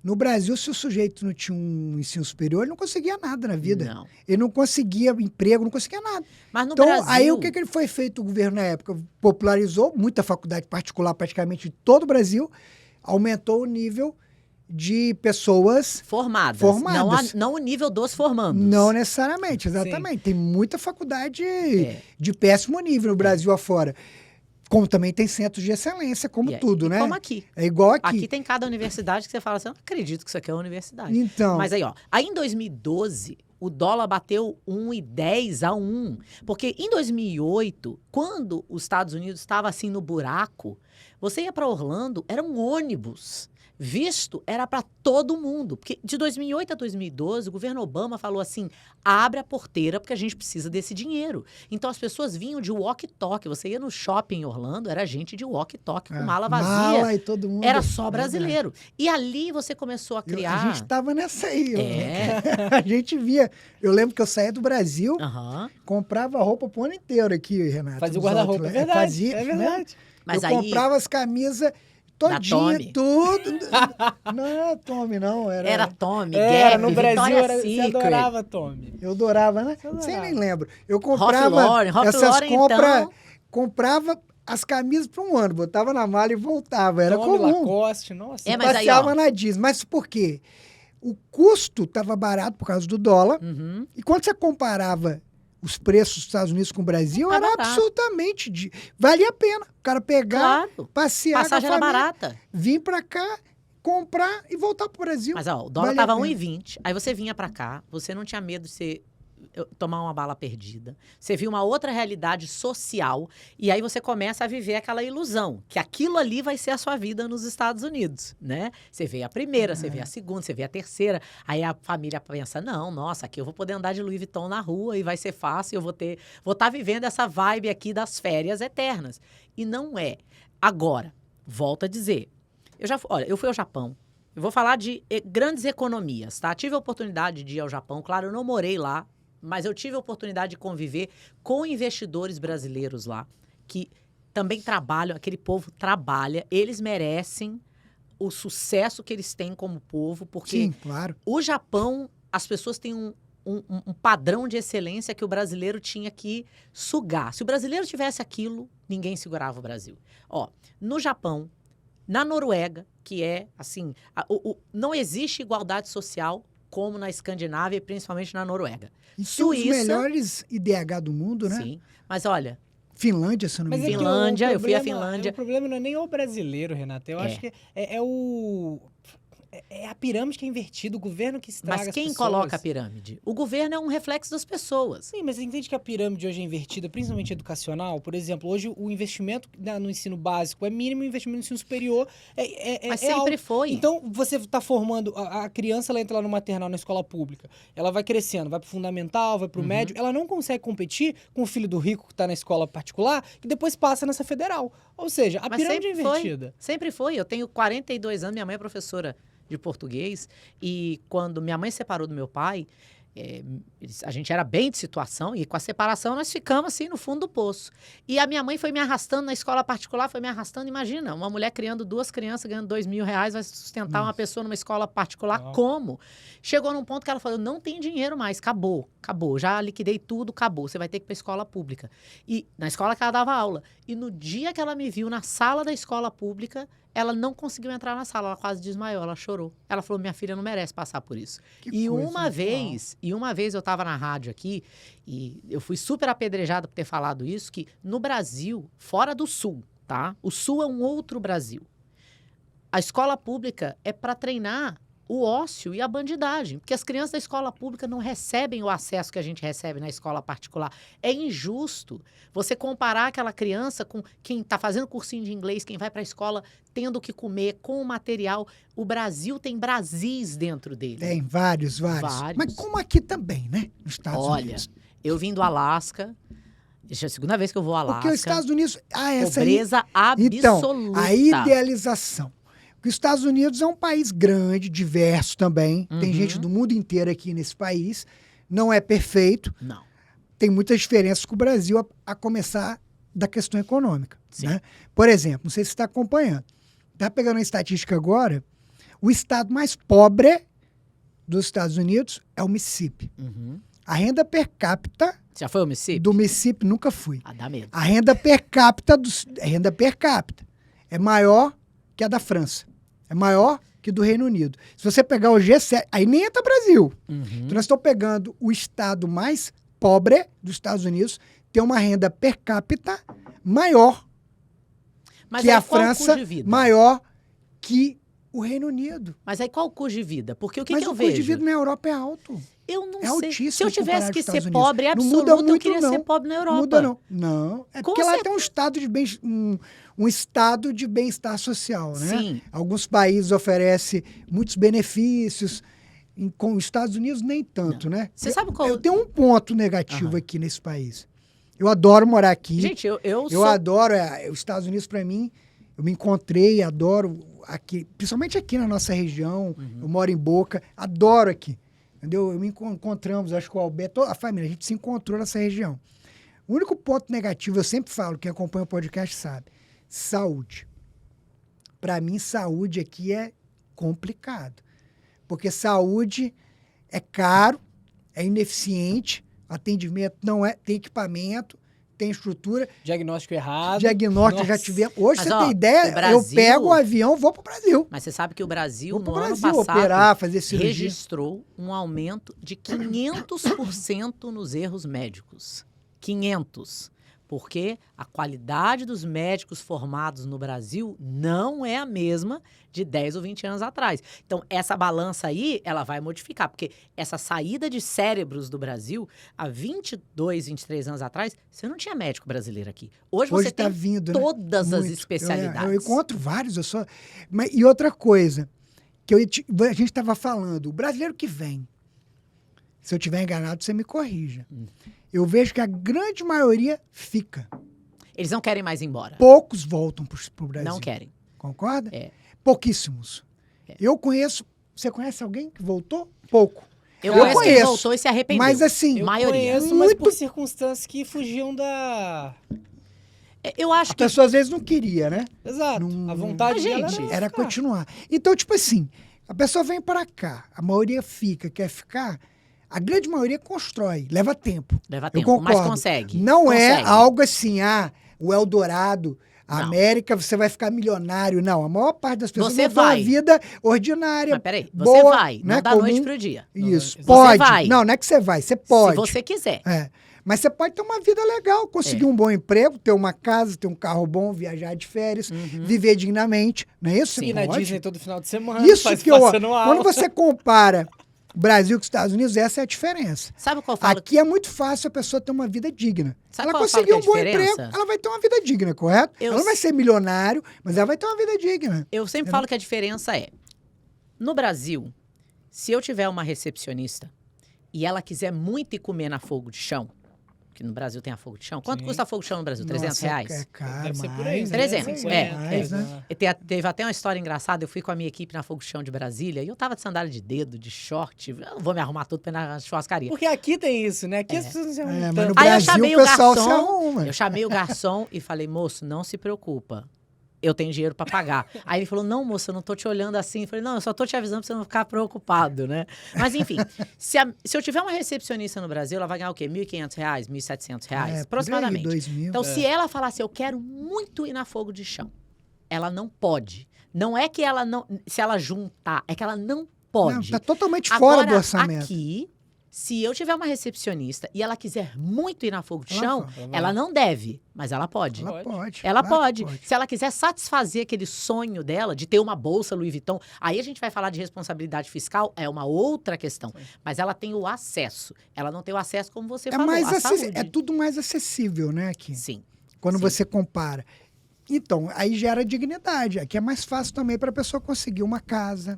No Brasil, se o sujeito não tinha um ensino superior, ele não conseguia nada na vida. Não. Ele não conseguia emprego, não conseguia nada. Mas no Então, Brasil... aí o que ele foi feito, o governo na época? Popularizou muita faculdade particular, praticamente de todo o Brasil, aumentou o nível de pessoas. Formadas. Formadas. Não o nível dos formandos. Não necessariamente, exatamente. Tem muita faculdade É. de péssimo nível no Brasil afora. Como também tem centros de excelência, como tudo, né? Como aqui. É igual aqui. Aqui tem cada universidade que você fala assim, eu não acredito que isso aqui é uma universidade. Então, Mas aí, ó, aí em 2012, o dólar bateu 1,10 a 1. Porque em 2008, quando os Estados Unidos estava assim no buraco, você ia para Orlando, era um ônibus. Visto era para todo mundo. Porque de 2008 a 2012, o governo Obama falou assim, abre a porteira porque a gente precisa desse dinheiro. Então as pessoas vinham de walkie-talkie. Você ia no shopping em Orlando, era gente de walkie-talkie com mala vazia. Mala e todo mundo. Era só Verdade. brasileiro. E ali você começou a criar... A gente tava nessa aí. É. A gente via. Eu lembro que eu saía do Brasil, Aham. comprava roupa pro ano inteiro aqui, Renato. Fazia o nos guarda-roupa, é outlets. verdade. Fazia, É né? verdade. Mas eu aí... comprava as camisas todinha, Tommy. tudo. Não era Tommy, não. Era Tommy, Era, Gap, no Brasil, Victoria's você Secret. adorava Tommy. Eu adorava, né? Eu Sei adorava. nem lembro. Eu Ralph comprava Lauren, essas então... compras. Comprava as camisas para um ano, botava na mala e voltava. Era Tommy, comum. Lacoste, nossa. É, mas aí, Passeava ó. na Disney. Mas por quê? O custo estava barato por causa do dólar. Uhum. E quando você comparava os preços dos Estados Unidos com o Brasil, Tá era barato. absolutamente... Valia a pena. O cara pegar, Claro. passear Passagem com a era família, barata. vir para cá, comprar e voltar pro Brasil. Mas, ó, o dólar Valia a tava pena. 1,20. Aí você vinha pra cá, você não tinha medo de tomar uma bala perdida. Você viu uma outra realidade social e aí você começa a viver aquela ilusão, que aquilo ali vai ser a sua vida nos Estados Unidos, né? Você vê a primeira, você vê a segunda, você vê a terceira, aí a família pensa, não, nossa, aqui eu vou poder andar de Louis Vuitton na rua e vai ser fácil, eu vou estar vivendo essa vibe aqui das férias eternas. E não é. Agora, volto a dizer, eu fui ao Japão, eu vou falar de grandes economias, tá? Tive a oportunidade de ir ao Japão, claro, eu não morei lá, mas eu tive a oportunidade de conviver com investidores brasileiros lá, que também trabalham, aquele povo trabalha, eles merecem o sucesso que eles têm como povo, porque Sim, claro. o Japão, as pessoas têm um padrão de excelência que o brasileiro tinha que sugar. Se o brasileiro tivesse aquilo, ninguém segurava o Brasil. Ó, no Japão, na Noruega, que é, assim, não existe igualdade social como na Escandinávia e principalmente na Noruega. E tem os melhores IDH do mundo, né? Sim, mas olha... Finlândia, se eu não me Mas engano. Finlândia, eu fui à Finlândia. O problema não é nem o brasileiro, Renata. Eu acho que é a pirâmide que é invertida, o governo que estraga Mas as quem pessoas. coloca a pirâmide? O governo é um reflexo das pessoas. Sim, mas você entende que a pirâmide hoje é invertida, principalmente educacional? Por exemplo, hoje o investimento no ensino básico é mínimo, o investimento no ensino superior Mas é sempre alto. foi. Então, você está formando... A criança, ela entra lá no maternal, na escola pública. Ela vai crescendo, vai pro fundamental, vai pro médio. Ela não consegue competir com o filho do rico que está na escola particular, que depois passa nessa federal. Ou seja, a Mas pirâmide é sempre foi. invertida. Sempre foi. Eu tenho 42 anos, minha mãe é professora de português, e quando minha mãe separou do meu pai, a gente era bem de situação, e com a separação nós ficamos assim no fundo do poço. E a minha mãe foi me arrastando na escola particular, foi me arrastando, imagina, uma mulher criando 2 crianças, ganhando R$2.000, vai sustentar uma pessoa numa escola particular, como? Chegou num ponto que ela falou, não tem dinheiro mais, acabou, já liquidei tudo, acabou, você vai ter que ir para a escola pública. E na escola que ela dava aula. E no dia que ela me viu na sala da escola pública, ela não conseguiu entrar na sala, ela quase desmaiou, ela chorou. Ela falou, minha filha não merece passar por isso. E uma vez eu estava na rádio aqui, e eu fui super apedrejada por ter falado isso, que no Brasil, fora do Sul, tá? O Sul é um outro Brasil. A escola pública é para treinar o ócio e a bandidagem, porque as crianças da escola pública não recebem o acesso que a gente recebe na escola particular. É injusto você comparar aquela criança com quem está fazendo cursinho de inglês, quem vai para a escola tendo que comer com o material. O Brasil tem Brasis dentro dele. Tem vários. Mas como aqui também, né? Nos Estados Unidos. Olha, eu vim do Alasca, já é a segunda vez que eu vou ao Alasca. Porque os Estados Unidos... pobreza absoluta. Então, a idealização. Porque os Estados Unidos é um país grande, diverso também. Tem gente do mundo inteiro aqui nesse país. Não é perfeito. Não. Tem muitas diferenças com o Brasil, a começar da questão econômica. Sim. Né? Por exemplo, não sei se você está acompanhando. Está pegando a estatística agora. O estado mais pobre dos Estados Unidos é o Mississippi. A renda per capita... Já foi ao Mississippi? Do Mississippi, nunca fui. Dá medo. A renda per capita é maior que a da França. É maior que do Reino Unido. Se você pegar o G7, aí nem entra Brasil. Então nós estamos pegando o estado mais pobre dos Estados Unidos, tem uma renda per capita maior que a França, maior que o Reino Unido. Mas aí qual o custo de vida? Porque o que eu vejo? Mas o custo de vida na Europa é alto. Eu não é sei. Altíssimo. Se eu tivesse que ser Unidos. pobre absoluto, não muda muito, eu queria ser pobre na Europa. Não muda não. Não. É porque lá tem um estado de um estado de bem-estar social, né? Sim. Alguns países oferecem muitos benefícios, com os Estados Unidos nem tanto, né? Você sabe qual... Eu tenho um ponto negativo aqui nesse país. Eu adoro morar aqui. Gente, eu adoro os Estados Unidos, para mim, eu me encontrei, adoro aqui, principalmente aqui na nossa região. Eu moro em Boca, adoro aqui. Entendeu? Encontramos, acho que o Alberto, a família, a gente se encontrou nessa região. O único ponto negativo, eu sempre falo, quem acompanha o podcast sabe, saúde. Para mim, saúde aqui é complicado. Porque saúde é caro, é ineficiente, atendimento não é, tem equipamento, tem estrutura. Diagnóstico errado. Diagnóstico já tivemos. Hoje, mas, você tem ideia, Brasil... eu pego o avião e vou para o Brasil. Mas você sabe que o Brasil, no ano passado, operar, fazer cirurgia, registrou um aumento de 500% nos erros médicos. 500%. Porque a qualidade dos médicos formados no Brasil não é a mesma de 10 ou 20 anos atrás. Então, essa balança aí, ela vai modificar. Porque essa saída de cérebros do Brasil, há 22, 23 anos atrás, você não tinha médico brasileiro aqui. Hoje você tá tem vindo, todas né? as especialidades. Eu encontro vários. E outra coisa, que a gente estava falando, o brasileiro que vem, se eu estiver enganado, você me corrija. Eu vejo que a grande maioria fica. Eles não querem mais ir embora. Poucos voltam para o Brasil. Não querem. Concorda? É. Pouquíssimos. É. Eu conheço... Você conhece alguém que voltou? Pouco. Eu conheço quem voltou e se arrependeu. Mas assim... Eu maioria. conheço, mas por circunstâncias que fugiam da... Eu acho a pessoa às vezes não queria, né? Exato. A vontade dela era continuar. Então, tipo assim, a pessoa vem para cá, a maioria fica, quer ficar... A grande maioria constrói, leva tempo. Leva Eu tempo, mas concordo. consegue. Não é Consegue. algo assim, o Eldorado, a Não. América, você vai ficar milionário. Não, a maior parte das pessoas Você vai ter uma vai. vida ordinária, Mas peraí, você boa, vai, né, não da comum. noite pro dia. Isso, Você pode. vai. Não é que você vai, você pode. Se você quiser. É. Mas você pode ter uma vida legal, conseguir um bom emprego, ter uma casa, ter um carro bom, viajar de férias, viver dignamente, não é isso? E Você na pode. Disney todo final de semana. Isso faz que eu... passe anual. Quando você compara o Brasil com os Estados Unidos, essa é a diferença. Sabe qual eu falo? Aqui é muito fácil a pessoa ter uma vida digna. Sabe Ela qual eu falo conseguir que é um a bom diferença? emprego, ela vai ter uma vida digna, correto? Ela não vai ser milionário, mas ela vai ter uma vida digna. Eu sempre falo que a diferença é, no Brasil, se eu tiver uma recepcionista e ela quiser muito ir comer na fogo de chão, que no Brasil tem a fogo de chão. Quanto Sim. custa fogo de chão no Brasil? 300 Nossa, reais? É caro, Deve ser mais, por aí. né? 300, Mais, né? E teve até uma história engraçada. Eu fui com a minha equipe na Fogo de Chão de Brasília e eu tava de sandália de dedo, de short. Eu não vou me arrumar tudo pra ir na churrascaria. Porque aqui tem isso, né? Aqui as pessoas não se arrumam mas tanto. no Aí eu Brasil, chamei o o pessoal se garçom. arruma. Eu chamei o garçom e falei, moço, não se preocupa. Eu tenho dinheiro pra pagar. Aí ele falou, não, moço, eu não tô te olhando assim. Eu falei, não, eu só tô te avisando pra você não ficar preocupado, né? Mas, enfim, se eu tiver uma recepcionista no Brasil, ela vai ganhar o quê? R$1.500, R$1.700, Por aí, aproximadamente. 2.000. Então, se ela falar assim, eu quero muito ir na fogo de chão, ela não pode. Não é que ela não... Se ela juntar, é que ela não pode. Não, tá totalmente fora Agora, do orçamento. aqui, se eu tiver uma recepcionista e ela quiser muito ir na fogo de Ela chão, vai. ela não deve, mas ela pode. Ela pode. Ela claro pode. que Se ela quiser satisfazer aquele sonho dela de ter uma bolsa Louis Vuitton, aí a gente vai falar de responsabilidade fiscal, é uma outra questão. Mas ela tem o acesso. Ela não tem o acesso como você É, falou, mais à acess- saúde. é tudo mais acessível, né, aqui? Sim. Quando Sim. você compara. Então, aí gera dignidade. Aqui é mais fácil também para a pessoa conseguir uma casa.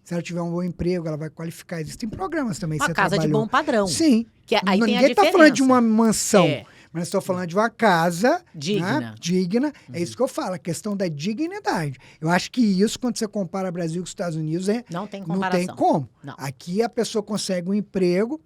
Se ela tiver um bom emprego, ela vai qualificar. Existem programas também. Uma você casa de trabalhou. bom padrão. Sim. Que aí tem a Ninguém está diferença. falando de uma mansão. É. Mas estou falando de uma casa Digna. né, digna. É isso que eu falo, a questão da dignidade. Eu acho que isso, quando você compara Brasil com os Estados Unidos, Não tem não comparação. tem como. Não. Aqui a pessoa consegue um emprego,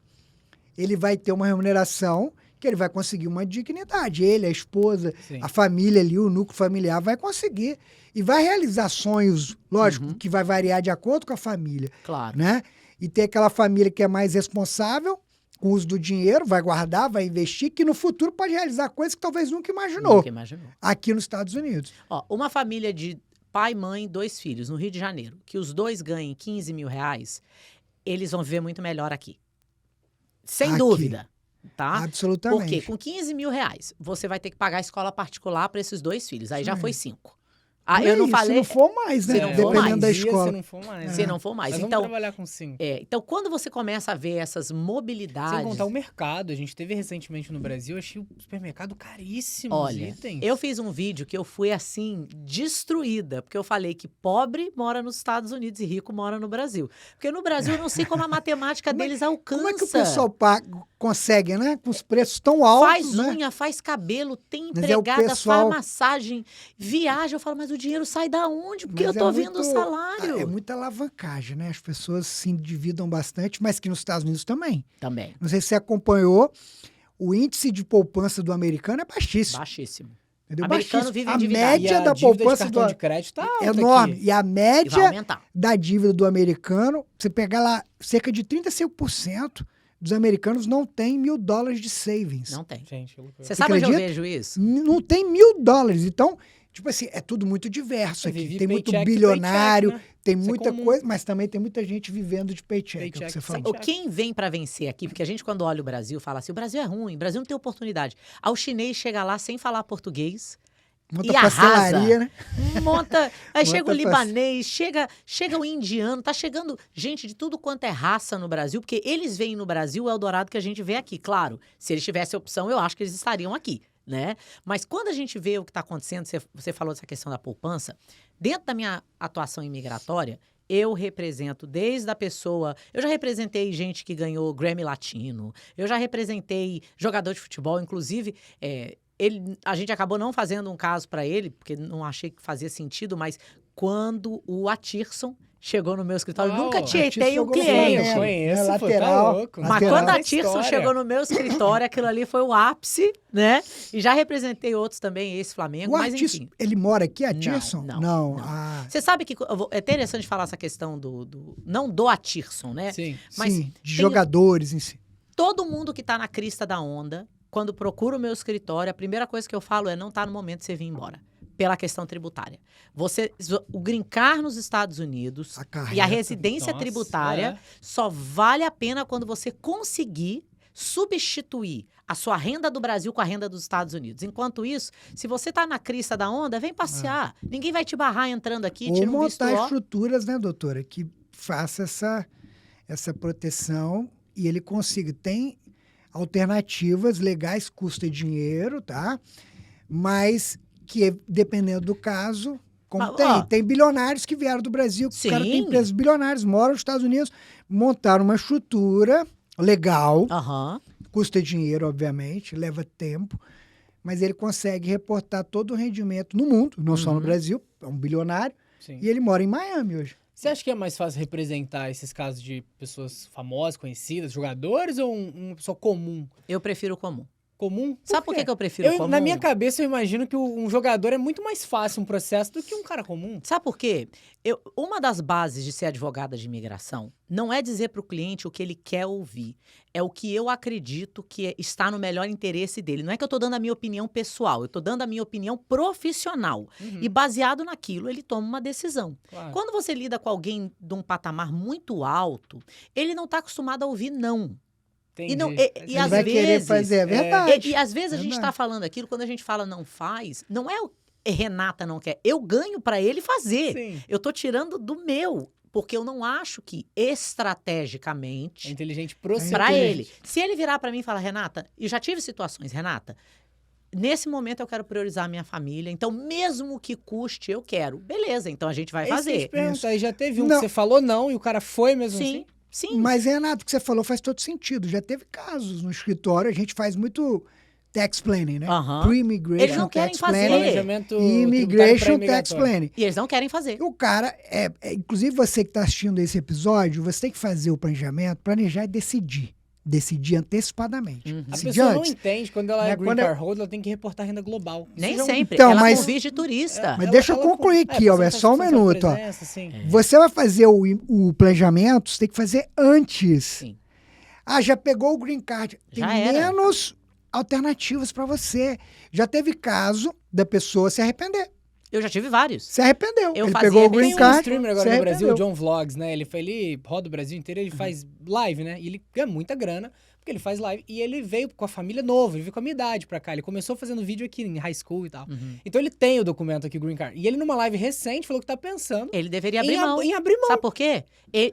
ele vai ter uma remuneração que ele vai conseguir uma dignidade. Ele, a esposa, Sim. a família ali, o núcleo familiar vai conseguir. E vai realizar sonhos, lógico, que vai variar de acordo com a família, Claro. né? E tem aquela família que é mais responsável com o uso do dinheiro, vai guardar, vai investir, que no futuro pode realizar coisas que talvez nunca imaginou, Nunca imaginou. aqui nos Estados Unidos. Ó, uma família de pai, mãe, 2 filhos, no Rio de Janeiro, que os dois ganhem 15 mil reais, eles vão viver muito melhor aqui. Sem Aqui. dúvida, tá? Absolutamente. Porque com 15 mil reais, você vai ter que pagar a escola particular para esses 2 filhos. Aí já Sim. foi 5. Ah, Por eu não aí, falei... Se não for mais, né? Se não for Dependendo mais. da Se escola. não for mais. Se não for mais. Mas Então, vamos trabalhar com 5. então, quando você começa a ver essas mobilidades... Sem contar o mercado. A gente teve recentemente no Brasil, eu achei o supermercado caríssimo. Olha, os itens. eu fiz um vídeo que eu fui, assim, destruída. Porque eu falei que pobre mora nos Estados Unidos e rico mora no Brasil. Porque no Brasil eu não sei como a matemática deles alcança. Como é que o pessoal consegue, né? Com os preços tão altos, Faz né? unha, faz cabelo, tem Mas é o empregada, pessoal- faz massagem, viaja. Eu falo, mas o dinheiro sai da onde? Porque Mas eu tô é vendo o muito- salário. É muita alavancagem, né? As pessoas se endividam bastante, mas que nos Estados Unidos também. Também, Não sei se você acompanhou, o índice de poupança do americano é baixíssimo. baixíssimo. Entendeu? Americano Baixíssimo. vive A endividado. média E a da dívida de poupança cartão do de crédito tá é alta enorme. aqui. E a E vai média aumentar. da dívida do americano, você pegar lá, cerca de 35% dos americanos não tem $1.000 de savings. Não tem. Gente, que loucura. Você sabe onde eu acredita? vejo isso? Não tem $1.000. Então, tipo assim, é tudo muito diverso aqui. Vive Tem muito paycheck to bilionário, paycheck, né? tem Isso é muita comum. coisa, mas também tem muita gente vivendo de paycheck, é o que Paycheck, você falou. sim. O quem vem pra vencer aqui, porque a gente quando olha o Brasil fala assim, o Brasil é ruim, o Brasil não tem oportunidade. Aí o chinês chega lá sem falar português, Muita e arrasa. pastelaria, né? monta, aí chega o Monta libanês, chega o indiano, tá chegando gente de tudo quanto é raça no Brasil, porque eles veem no Brasil o Eldorado que a gente vê aqui. Claro, se eles tivessem opção, eu acho que eles estariam aqui, né? Mas quando a gente vê o que está acontecendo, você falou dessa questão da poupança, dentro da minha atuação imigratória, eu represento desde a pessoa... Eu já representei gente que ganhou Grammy Latino, eu já representei jogador de futebol, inclusive... a gente acabou não fazendo um caso para ele, porque não achei que fazia sentido, mas quando o Atirson chegou no meu escritório. Uau, Nunca Atirson tietei um jogou no cliente. Flamengo. Conheço, É, pô, lateral. tá louco. Mas Lateral. quando a História. Atirson chegou no meu escritório, aquilo ali foi o ápice, né? E já representei outros também, esse Flamengo, O mas Atirson, enfim. ele mora aqui, Atirson? não. Ah, Você sabe que é interessante falar essa questão não do Atirson, né? Sim. Mas sim, de tem- jogadores em si. Todo mundo que tá na crista da onda, quando procura o meu escritório, a primeira coisa que eu falo é não tá no momento de você vir embora. Pela questão tributária. O green card nos Estados Unidos Acarreta. e a residência Nossa, tributária só vale a pena quando você conseguir substituir a sua renda do Brasil com a renda dos Estados Unidos. Enquanto isso, se você tá na crista da onda, vem passear. Ninguém vai te barrar entrando aqui, Ou tira um visto montar ó. estruturas, né, doutora, que faça essa proteção e ele consiga. Tem alternativas legais, custa dinheiro, tá? Mas que, dependendo do caso, como Mas, ó, tem bilionários que vieram do Brasil, que o cara tem Sim. empresas bilionárias, moram nos Estados Unidos, montaram uma estrutura legal, Aham. custa dinheiro, obviamente, leva tempo, mas ele consegue reportar todo o rendimento no mundo, não só no Uhum. Brasil, é um bilionário, Sim. e ele mora em Miami hoje. Você acha que é mais fácil representar esses casos de pessoas famosas, conhecidas, jogadores, ou uma pessoa comum? Eu prefiro o comum. Comum? Sabe por que eu prefiro o comum? Na minha cabeça, eu imagino que um jogador é muito mais fácil um processo do que um cara comum. Sabe por quê? Uma das bases de ser advogada de imigração não é dizer para o cliente o que ele quer ouvir. É o que eu acredito que está no melhor interesse dele. Não é que eu estou dando a minha opinião pessoal, eu estou dando a minha opinião profissional. E baseado naquilo, ele toma uma decisão. Claro. Quando você lida com alguém de um patamar muito alto, ele não está acostumado a ouvir não. Entendi. E, não, Ele às vai querer vezes... fazer, é verdade. E às vezes a gente Verdade. está falando aquilo, quando a gente fala não faz, não é o Renata não quer. Eu ganho para ele fazer. Sim. Eu tô tirando do meu, porque eu não acho que É estrategicamente inteligente para inteligente. ele. Se ele virar para mim e falar, Renata, e já tive situações, Renata, nesse momento eu quero priorizar a minha família, então mesmo que custe, eu quero. Beleza, então a gente vai fazer. Aí já teve um Não. que você falou não e o cara foi mesmo Sim, assim? sim. Mas, Renato, o que você falou faz todo sentido. Já teve casos no escritório, a gente faz muito tax planning, né? Aham. Pre-immigration Eles não querem tax fazer. planning Planejamento e immigration tributário tax pré-imigratório. planning. E eles não querem fazer. O cara, inclusive você que está assistindo esse episódio, você tem que fazer o planejamento, planejar e decidir. Decidir antecipadamente. Uhum. A Decidir pessoa não antes. entende, quando ela é Né, green quando card holder, ela tem que reportar renda global. Isso Nem já é um- sempre. Então, ela mas- convide turista. Mas deixa eu concluir aqui, ó, é só um minuto, ó. Sim. Você vai fazer o planejamento, você tem que fazer antes. Sim. Ah, já pegou o green card. Tem Já era. menos alternativas para você. Já teve caso da pessoa se arrepender. Eu já tive vários. Se arrependeu. Eu Ele fazia pegou o bem green Tem um card, streamer se agora no Brasil, o arrependeu. John Vlogs, né? Ele roda o Brasil inteiro, ele faz live, né? E ele ganha muita grana, porque ele faz live. E ele veio com a família novo, ele veio com a minha idade pra cá. Ele começou fazendo vídeo aqui em high school e tal. Uhum. Então ele tem o documento aqui, o green card. E ele, numa live recente, falou que tá pensando Ele deveria abrir mão. em abrir mão. Sabe por quê?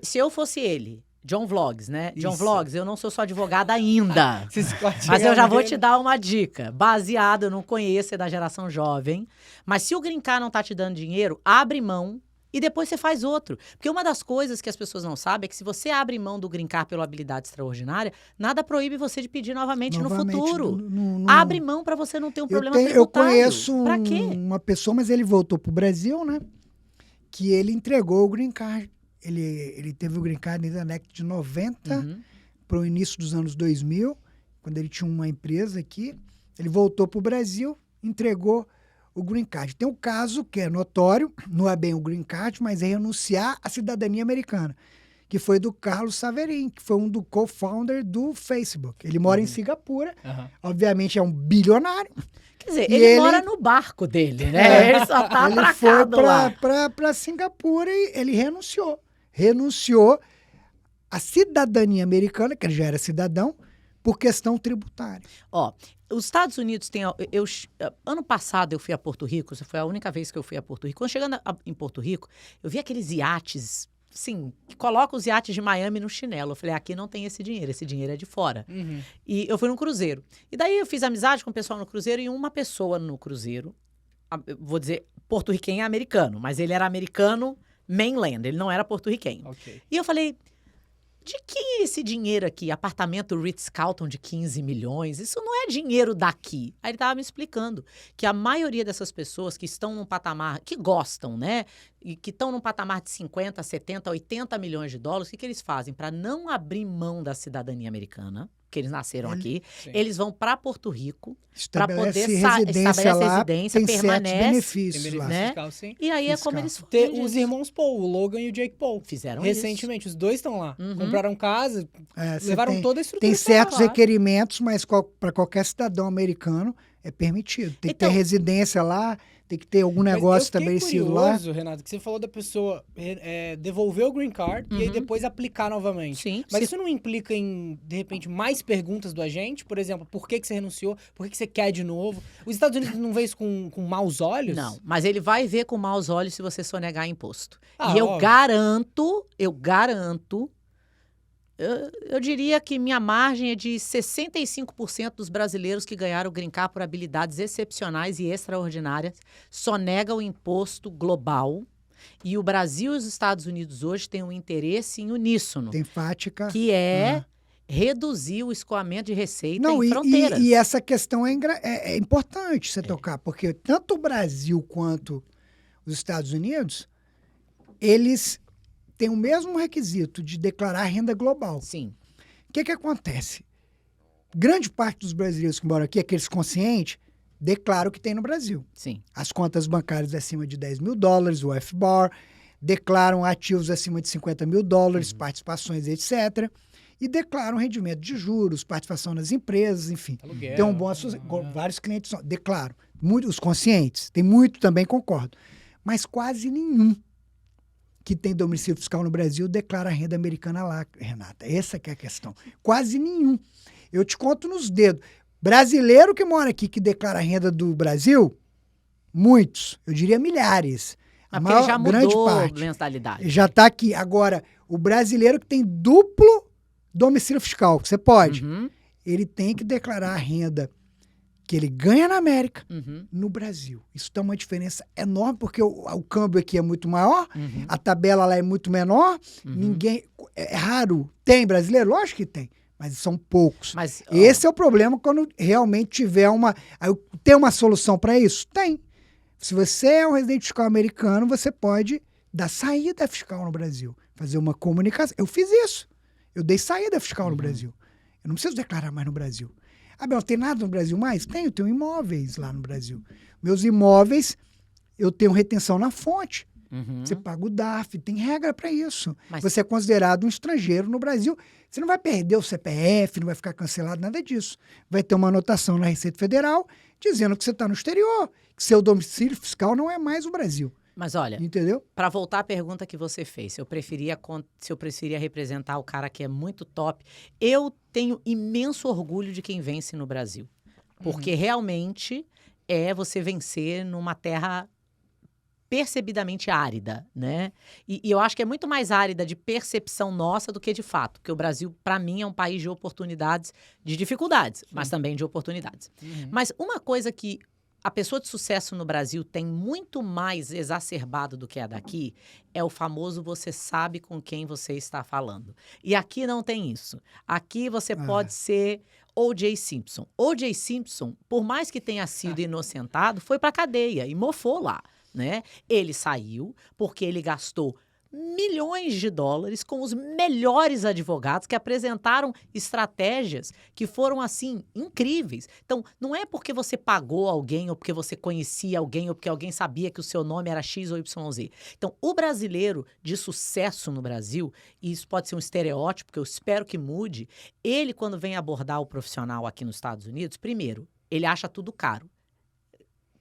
Se eu fosse ele, John Vlogs, né? John Isso. Vlogs, eu não sou só advogada ainda. Se esse corte Mas chegar eu já vou nele- te dar uma dica. Baseado, eu não conheço, é da geração jovem. Mas se o green card não tá te dando dinheiro, abre mão e depois você faz outro. Porque uma das coisas que as pessoas não sabem é que se você abre mão do green card pela habilidade extraordinária, nada proíbe você de pedir novamente no futuro. Abre mão para você não ter um problema eu tributário. conheço Pra quê? uma pessoa, mas ele voltou pro Brasil, né? Que ele entregou o green card. Ele teve o green card na década de 90 Uhum. para o início dos anos 2000, quando ele tinha uma empresa aqui. Ele voltou pro Brasil, entregou o green card. Tem um caso que é notório, não é bem o green card, mas é renunciar à cidadania americana, que foi do Carlos Saverin, que foi um do co-founder do Facebook. Ele mora em Singapura, Aham. obviamente é um bilionário. Quer dizer, E ele ele- mora no barco dele, né? Ele só tá Ele foi atracado lá. para Singapura e ele renunciou. Renunciou à cidadania americana, que ele já era cidadão, por questão tributária. Ó, os Estados Unidos têm... ano passado eu fui a Porto Rico, essa foi a única vez que eu fui a Porto Rico. Quando chegando em Porto Rico, eu vi aqueles iates, assim, que colocam os iates de Miami no chinelo. Eu falei, aqui não tem esse dinheiro é de fora. Uhum. E eu fui num cruzeiro. E daí eu fiz amizade com o pessoal no cruzeiro e uma pessoa no cruzeiro, eu vou dizer, porto-riquenho é americano, mas ele era americano mainland, ele não era porto-riquenho. Ok. E eu falei, De quem é esse dinheiro aqui? Apartamento Ritz-Carlton de 15 milhões? Isso não é dinheiro daqui. Aí ele estava me explicando que a maioria dessas pessoas que estão num patamar, que gostam, né? E que estão num patamar de 50, 70, 80 milhões de dólares, o que eles fazem? Para não abrir mão da cidadania americana, que eles nasceram aqui, Sim. eles vão para Porto Rico para poder residência lá, residência, tem certos permanece. benefícios Tem lá. benefício né? fiscal, sim. E aí é como Fiscal. eles Os irmãos Paul, o Logan e o Jake Paul. fizeram Recentemente, os dois estão lá. Uhum. Compraram casa, Você levaram toda a estrutura. tem pra certos lá. requerimentos, mas para qualquer cidadão americano é permitido. Tem que ter Então- residência lá, tem que ter algum Mas negócio eu fiquei estabelecido lá. curioso, Renato, que você falou da pessoa devolver o green card e aí Uhum. depois aplicar novamente. Sim. Mas se- isso não implica em, de repente, mais perguntas do agente? Por exemplo, por que você renunciou? Por que você quer de novo? Os Estados Unidos não vê isso com maus olhos? Não, mas ele vai ver com maus olhos se você sonegar imposto. Ah, E eu óbvio. garanto, eu diria que minha margem é de 65% dos brasileiros que ganharam o Green Card por habilidades excepcionais e extraordinárias sonegam o imposto global. E o Brasil e os Estados Unidos hoje têm um interesse em uníssono, Tem FATCA. que é reduzir o escoamento de receita Não, em e fronteiras. essa questão é importante você tocar, porque tanto o Brasil quanto os Estados Unidos, eles têm o mesmo requisito de declarar renda global. Sim, O que acontece? Grande parte dos brasileiros que moram aqui, aqueles conscientes, declaram o que tem no Brasil. sim. As contas bancárias acima de 10 mil dólares, o FBAR, declaram ativos acima de 50 mil dólares, participações, etc. E declaram rendimento de juros, participação nas empresas, enfim. Aluguel. Tem um bom vários clientes declaram. Os conscientes, tem muito também, concordo. Mas quase nenhum que tem domicílio fiscal no Brasil declara renda americana lá, Renata. Essa que é a questão. Quase nenhum. Eu te conto nos dedos. Brasileiro que mora aqui que declara renda do Brasil, muitos, eu diria milhares. Mas porque ele já grande mudou a parte mensalidade. já está aqui. Agora, o brasileiro que tem duplo domicílio fiscal, que você pode, Uhum, ele tem que declarar a renda que ele ganha na América uhum, no Brasil. Isso dá uma diferença enorme, porque o câmbio aqui é muito maior, uhum, a tabela lá é muito menor, uhum. ninguém... É raro. Tem brasileiro? Lógico que tem, mas são poucos. Mas, ó, Esse é o problema quando realmente tiver uma... Tem uma solução para isso? Tem. Se você é um residente fiscal americano, você pode dar saída fiscal no Brasil, fazer uma comunicação. Eu fiz isso. Eu dei saída fiscal no Brasil. Eu não preciso declarar mais no Brasil. Ah, não tem nada no Brasil mais? Tenho imóveis lá no Brasil. Meus imóveis, eu tenho retenção na fonte. uhum. Você paga o DARF, tem regra para isso. Mas- Você é considerado um estrangeiro no Brasil. Você não vai perder o CPF, não vai ficar cancelado, nada disso. Vai ter uma anotação na Receita Federal dizendo que você está no exterior, que seu domicílio fiscal não é mais o Brasil. Mas olha, Entendeu? para voltar à pergunta que você fez, se eu preferia representar o cara que é muito top, eu tenho imenso orgulho de quem vence no Brasil. Porque realmente é você vencer numa terra percebidamente árida, né? E eu acho que é muito mais árida de percepção nossa do que de fato, porque o Brasil, para mim, é um país de oportunidades, de dificuldades, mas também de oportunidades. Uhum. Mas uma coisa que a pessoa de sucesso no Brasil tem muito mais exacerbado do que a daqui é o famoso você sabe com quem você está falando. E aqui não tem isso. Aqui você pode ser O.J. Simpson. O.J. Simpson, por mais que tenha sido inocentado, foi para cadeia e mofou lá, né? Ele saiu porque ele gastou milhões de dólares com os melhores advogados que apresentaram estratégias que foram, assim, incríveis. Então, não é porque você pagou alguém ou porque você conhecia alguém ou porque alguém sabia que o seu nome era X ou YZ. Então, o brasileiro de sucesso no Brasil, e isso pode ser um estereótipo que eu espero que mude, ele, quando vem abordar o profissional aqui nos Estados Unidos, primeiro, ele acha tudo caro.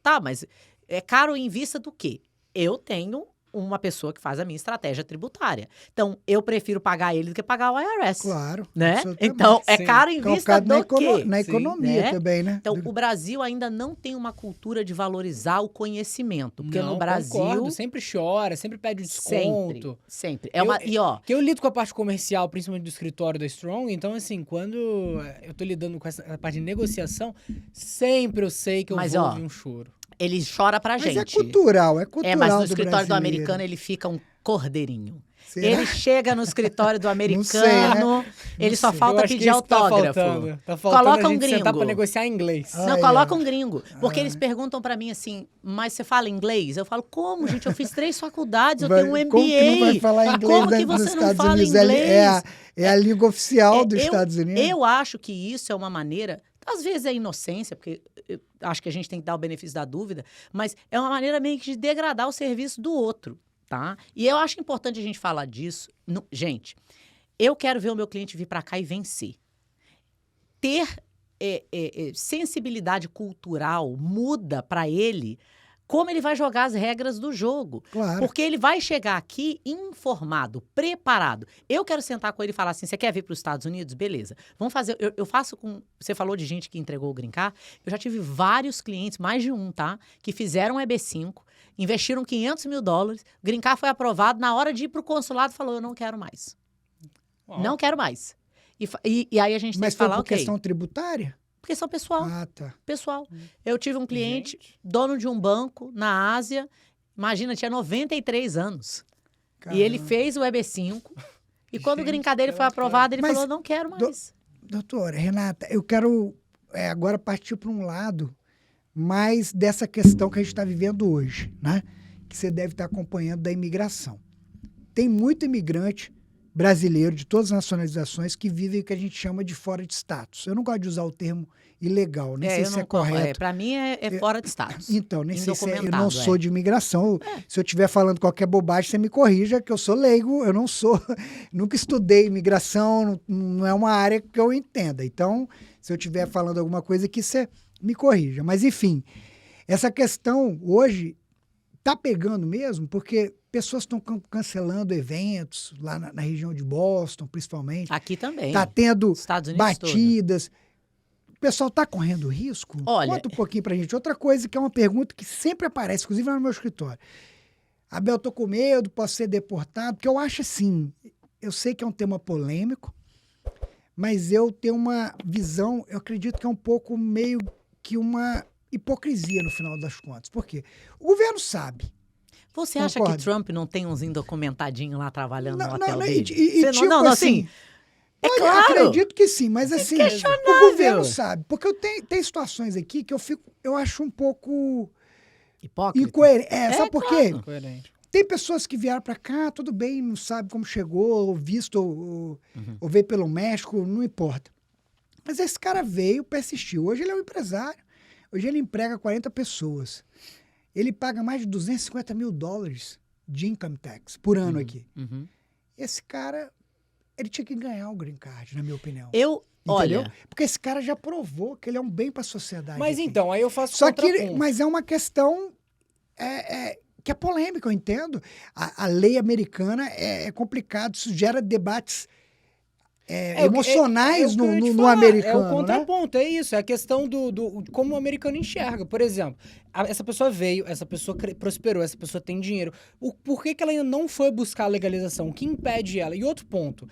Tá, mas é caro em vista do quê? Eu tenho uma pessoa que faz a minha estratégia tributária. Então, eu prefiro pagar ele do que pagar o IRS. Claro. Né? absolutamente. Então, é Sim. caro em vista do quê? Na Sim, economia né? também, né? Então, o Brasil ainda não tem uma cultura de valorizar o conhecimento. Porque Não, no Brasil... concordo, sempre chora, sempre pede desconto. Sempre, sempre. É uma... E ó, Porque eu lido com a parte comercial, principalmente do escritório da Strong, então, assim, quando eu tô lidando com essa parte de negociação, sempre eu sei que eu Mas, vou ó, ouvir um choro. ele chora pra Mas gente. é cultural, é cultural É, mas no do escritório do brasileiro. americano ele fica um cordeirinho. Será? Ele chega no escritório do sei, americano, ele só sei. falta Eu acho que pedir isso autógrafo. Tá faltando Coloca a um gente sentar gringo. pra negociar em inglês. Ah, Não, é. coloca um gringo. Porque eles perguntam pra mim assim, mas você fala inglês? Eu falo, como, gente? Eu fiz 3 faculdades, eu tenho um MBA. Como que não vai falar inglês Como que nos você não Estados fala Unidos? inglês? É a língua oficial dos eu- Estados Unidos. Eu acho que isso é uma maneira, às vezes é inocência, porque eu acho que a gente tem que dar o benefício da dúvida, mas é uma maneira meio que de degradar o serviço do outro, tá? E eu acho importante a gente falar disso. Gente, eu quero ver o meu cliente vir para cá e vencer. Ter sensibilidade cultural muda para ele como ele vai jogar as regras do jogo. Claro. Porque ele vai chegar aqui informado, preparado. Eu quero sentar com ele e falar assim, você quer vir para os Estados Unidos? Beleza. Vamos fazer... Eu faço com... Você falou de gente que entregou o Green Card. Eu já tive vários clientes, mais de um, tá? Que fizeram um EB5, investiram $500 mil. O Green Card foi aprovado. Na hora de ir para o consulado, falou, eu não quero mais. Uau. Não quero mais. E aí a gente tem Mas que foi falar, por ok. questão tributária? Porque são pessoal. Ah, tá. Pessoal. Eu tive um cliente, Gente. dono de um banco na Ásia, imagina, tinha 93 anos. E ele Caramba. fez o EB5. E quando o Gente, Green Card dele foi caramba. aprovado, ele Mas, falou, não quero mais. Doutora Renata, eu quero agora partir para um lado mais dessa questão que a gente está vivendo hoje, né? Que você deve estar acompanhando da imigração. Tem muito imigrante brasileiro de todas as nacionalizações que vivem o que a gente chama de fora de status. Eu não gosto de usar o termo ilegal, nem sei se é correto. Para mim é fora de status. Então, nem sei se eu não Indocumentado, sou de imigração. Se eu estiver falando qualquer bobagem, você me corrija, que eu sou leigo, eu não sou, nunca estudei imigração, não é uma área que eu entenda. Então, se eu estiver falando alguma coisa aqui, você me corrija. Mas, enfim, essa questão hoje está pegando mesmo, porque pessoas estão cancelando eventos lá na região de Boston, principalmente. Aqui também. Está tendo Estados Unidos todo. batidas. O pessoal está correndo risco? Olha, Conta um pouquinho pra gente. Outra coisa que é uma pergunta que sempre aparece, inclusive lá no meu escritório. Abel, tô com medo, posso ser deportado? Porque eu acho assim, eu sei que é um tema polêmico, mas eu tenho uma visão, eu acredito que é um pouco meio que uma hipocrisia no final das contas. Por quê? O governo sabe. Você acha Concordo. que Trump não tem uns indocumentadinhos lá trabalhando no hotel não, dele? e Você tipo não, assim, É olha, claro. acredito que sim, mas assim, Inquestionável. o governo sabe. Porque tem situações aqui que eu acho um pouco Hipócrita. incoerente. Sabe por quê? Coerente. Tem pessoas que vieram para cá, tudo bem, não sabe como chegou, ou visto, ou veio pelo México, não importa. Mas esse cara veio, persistiu. Hoje ele é um empresário. Hoje ele emprega 40 pessoas. Ele paga mais de $250 mil de income tax por ano aqui. Uhum. Esse cara, ele tinha que ganhar o green card, na minha opinião. Eu, Entendeu? olha, Porque esse cara já provou que ele é um bem para a sociedade. Mas aqui. então, aí eu faço Só que, contraponto. mas é uma questão que é polêmica, eu entendo. A lei americana é complicado, isso gera debates emocionais o que eu ia te no falar, americano, É o né? contraponto, é isso. É a questão do como o americano enxerga. Por exemplo, essa pessoa veio, essa pessoa prosperou, essa pessoa tem dinheiro. Por que ela ainda não foi buscar a legalização? O que impede ela? E outro ponto,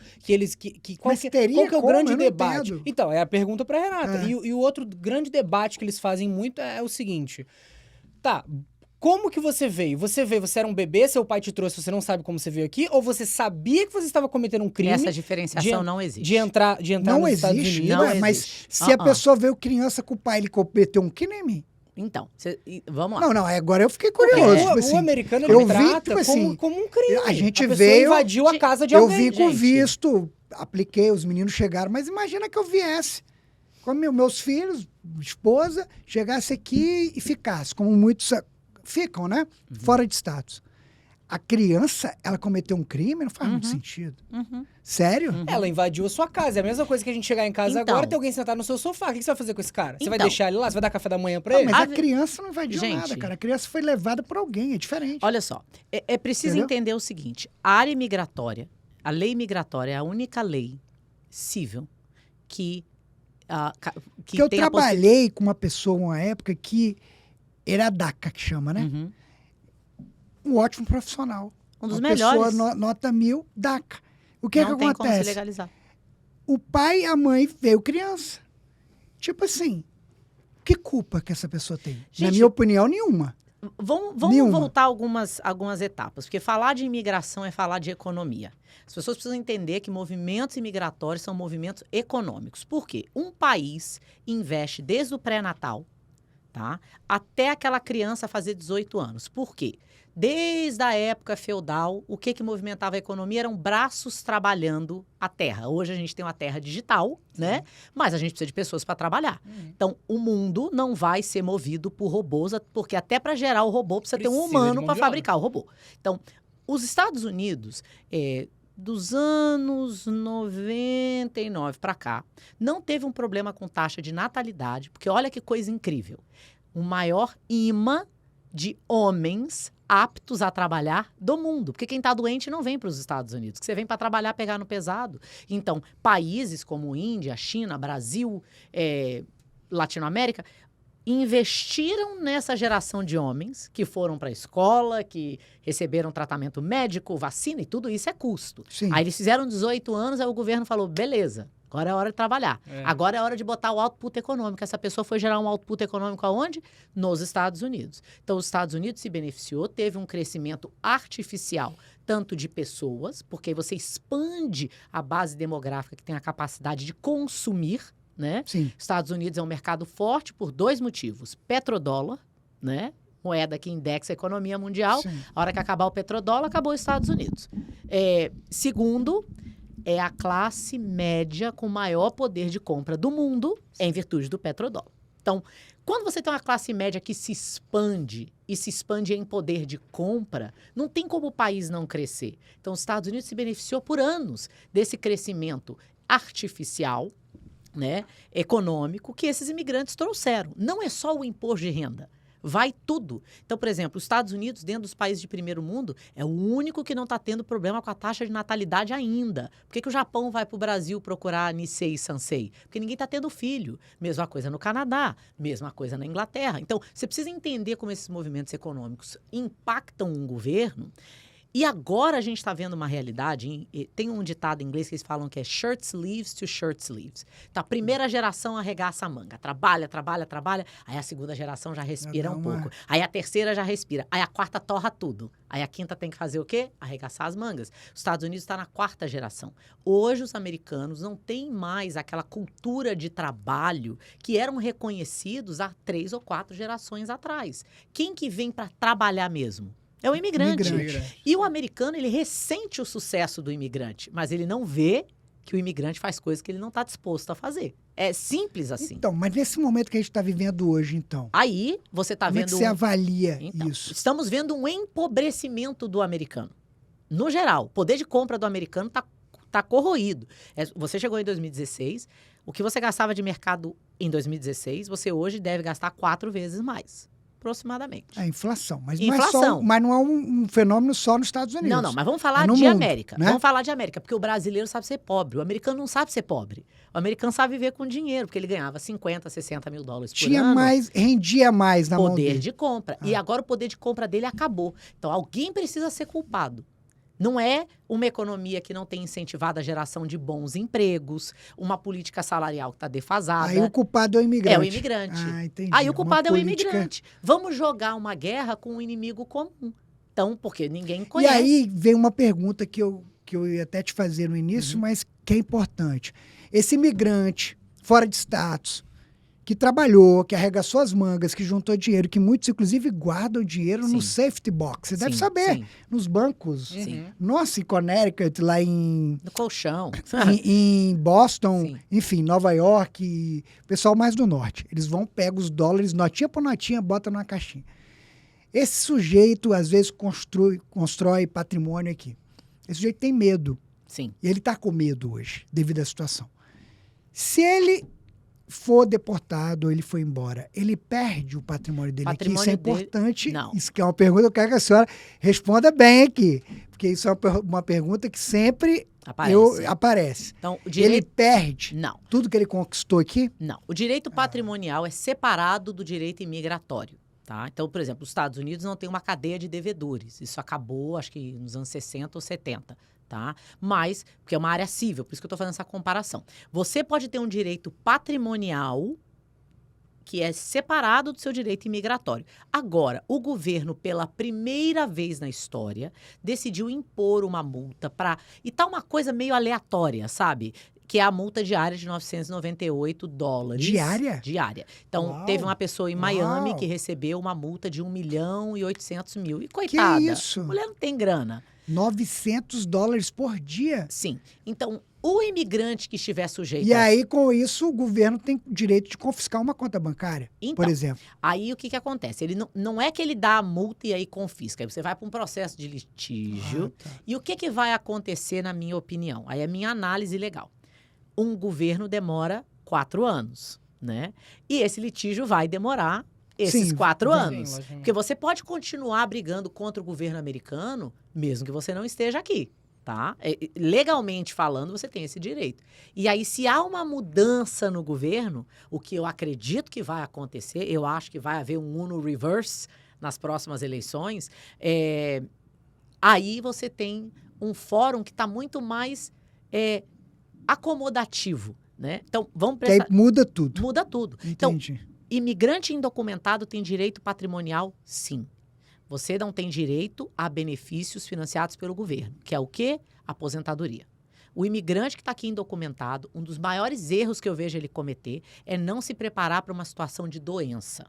qual Mas que teria é o como? grande Eu não debate? entendo. Então, é a pergunta pra Renata. É. E o outro grande debate que eles fazem muito é o seguinte. Tá, como que você veio? Você era um bebê, seu pai te trouxe, você não sabe como você veio aqui? Ou você sabia que você estava cometendo um crime essa diferenciação de- não existe. de entrar Não nos Estados existe, Unidos? Não né? Mas existe. se a pessoa veio criança com o pai, ele cometeu um crime? Então, vamos lá. Não, agora eu fiquei Porque curioso. tipo o assim, americano eu ele vi, trata tipo assim, como um crime. a gente pessoa veio- invadiu a casa de eu alguém. vim com gente. visto, apliquei, os meninos chegaram, mas imagina que eu viesse com meus filhos, esposa, chegasse aqui e ficasse, como muitos ficam, né? Fora de status. A criança, ela cometeu um crime? Não faz muito sentido. Uhum. Sério? Ela invadiu a sua casa. É a mesma coisa que a gente chegar em casa Então. agora e ter alguém sentado no seu sofá. O que você vai fazer com esse cara? Você vai Então. deixar ele lá? Você vai dar café da manhã pra Não, ele? mas Ah, a criança não invadiu gente. nada, cara. A criança foi levada por alguém, é diferente. Olha só, é preciso Entendeu? entender o seguinte: a área migratória, a lei migratória é a única lei civil que Porque eu tem a trabalhei com uma pessoa uma época que era a DACA, que chama, né? Uhum. Um ótimo profissional. Um dos uma melhores. pessoa nota 1000, DACA. O que não tem como se acontece? legalizar. O pai e a mãe veio criança. Tipo assim, que culpa que essa pessoa tem? Na Gente, minha opinião, nenhuma. Vamos voltar algumas etapas, porque falar de imigração é falar de economia. As pessoas precisam entender que movimentos imigratórios são movimentos econômicos. Por quê? Um país investe desde o pré-natal, tá, até aquela criança fazer 18 anos. Por quê? Desde a época feudal, o que movimentava a economia eram braços trabalhando a terra. Hoje a gente tem uma terra digital, né? Mas a gente precisa de pessoas para trabalhar. Então, o mundo não vai ser movido por robôs, porque até para gerar o robô precisa ter um humano para fabricar o robô. Então, os Estados Unidos, dos anos 99 para cá, não teve um problema com taxa de natalidade, porque olha que coisa incrível. O maior imã de homens aptos a trabalhar do mundo. Porque quem está doente não vem para os Estados Unidos, que você vem para trabalhar, pegar no pesado. Então, países como Índia, China, Brasil, Latinoamérica, investiram nessa geração de homens que foram para a escola, que receberam tratamento médico, vacina, e tudo isso é custo. Sim. Aí eles fizeram 18 anos, aí o governo falou, beleza, agora é hora de trabalhar. Agora é hora de botar o output econômico. Essa pessoa foi gerar um output econômico aonde? Nos Estados Unidos. Então, os Estados Unidos se beneficiou, teve um crescimento artificial, tanto de pessoas, porque aí você expande a base demográfica que tem a capacidade de consumir, né? Sim. Estados Unidos é um mercado forte por 2 motivos. Petrodólar, né? Moeda que indexa a economia mundial. Sim. A hora que acabar o petrodólar, acabou os Estados Unidos. Segundo, é a classe média com maior poder de compra do mundo em virtude do petrodólar. Então, quando você tem uma classe média que se expande e se expande em poder de compra, não tem como o país não crescer. Então, os Estados Unidos se beneficiou por anos desse crescimento artificial, né, econômico, que esses imigrantes trouxeram. Não é só o imposto de renda. Vai tudo. Então, por exemplo, os Estados Unidos, dentro dos países de primeiro mundo, é o único que não está tendo problema com a taxa de natalidade ainda. Por que o Japão vai para o Brasil procurar Nisei e Sansei? Porque ninguém está tendo filho. Mesma coisa no Canadá, mesma coisa na Inglaterra. Então, você precisa entender como esses movimentos econômicos impactam um governo. E agora a gente está vendo uma realidade, tem um ditado em inglês que eles falam que é shirt sleeves to shirt sleeves. Então, a primeira geração arregaça a manga, trabalha, aí a segunda geração já respira um pouco, aí a terceira já respira, aí a quarta torra tudo, aí a quinta tem que fazer o quê? Arregaçar as mangas. Os Estados Unidos está na 4ª geração. Hoje os americanos não têm mais aquela cultura de trabalho que eram reconhecidos há 3 ou 4 gerações atrás. Quem que vem para trabalhar mesmo? É o imigrante. E o americano, ele ressente o sucesso do imigrante, mas ele não vê que o imigrante faz coisas que ele não está disposto a fazer. É simples assim. Então, mas nesse momento que a gente está vivendo hoje, então... Aí, você está vendo... Como é que você avalia isso? Estamos vendo um empobrecimento do americano. No geral, o poder de compra do americano está corroído. Você chegou em 2016, o que você gastava de mercado em 2016, você hoje deve gastar 4 vezes mais. Aproximadamente. A inflação. Mas inflação. Mas não é um fenômeno só nos Estados Unidos. Não, mas vamos falar de mundo, América. Né? Vamos falar de América, porque o brasileiro sabe ser pobre. O americano não sabe ser pobre. O americano sabe viver com dinheiro, porque ele ganhava 50, 60 mil dólares por ano. Rendia mais na mão dele. Poder de compra. E agora o poder de compra dele acabou. Então, alguém precisa ser culpado. Não é uma economia que não tem incentivado a geração de bons empregos, uma política salarial que está defasada. Aí o culpado é o imigrante. É o imigrante. Entendi. Aí o culpado é o imigrante. Vamos jogar uma guerra com um inimigo comum. Então, porque ninguém conhece. E aí vem uma pergunta que eu ia até te fazer no início, mas que é importante. Esse imigrante, fora de status, que trabalhou, que arregaçou as mangas, que juntou dinheiro, que muitos, inclusive, guardam dinheiro no safety box. Você deve saber, nos bancos. Nossa, em Connecticut, lá em... No colchão. em Boston, enfim, Nova York, pessoal mais do norte. Eles vão, pegam os dólares, notinha por notinha, bota numa caixinha. Esse sujeito, às vezes, constrói patrimônio aqui. Esse sujeito tem medo. Sim. E ele está com medo hoje, devido à situação. Se ele for deportado ou ele for embora, ele perde o patrimônio dele aqui? Isso é importante. Não. Isso que é uma pergunta que eu quero que a senhora responda bem aqui. Porque isso é uma pergunta que sempre aparece. Então, ele perde Não. tudo que ele conquistou aqui? Não. O direito patrimonial é separado do direito imigratório. Tá? Então, por exemplo, os Estados Unidos não tem uma cadeia de devedores. Isso acabou, acho que nos anos 60 ou 70. Tá? Mas, porque é uma área civil, por isso que eu estou fazendo essa comparação. Você pode ter um direito patrimonial que é separado do seu direito imigratório. Agora, o governo, pela primeira vez na história, decidiu impor uma multa para... E tá uma coisa meio aleatória, sabe? Que é a multa diária de $998. Diária? Diária. Então, Uau. teve uma pessoa em Miami Uau. que recebeu uma multa de 1.800.000. E coitada, isso? a mulher não tem grana. $900 por dia? Sim. Então, o imigrante que estiver sujeito E aí, com isso, o governo tem o direito de confiscar uma conta bancária, Então, por exemplo. aí o que acontece? Ele não é que ele dá a multa e aí confisca. Aí você vai para um processo de litígio. Ah, tá. E o que vai acontecer, na minha opinião? Aí é minha análise legal. Um governo demora 4 anos, né? E esse litígio vai demorar esses Sim, 4 vai. anos. Sim, logicamente. Porque você pode continuar brigando contra o governo americano, mesmo que você não esteja aqui, tá? Legalmente falando, você tem esse direito. E aí, se há uma mudança no governo, o que eu acredito que vai acontecer, eu acho que vai haver um Uno reverse nas próximas eleições, aí você tem um fórum que está muito mais acomodativo, né? Então, vamos Que aí prestar... muda tudo. Muda tudo. Então, Entendi. imigrante indocumentado tem direito patrimonial? Sim. Você não tem direito a benefícios financiados pelo governo, que é o quê? Aposentadoria. O imigrante que está aqui indocumentado, um dos maiores erros que eu vejo ele cometer é não se preparar para uma situação de doença.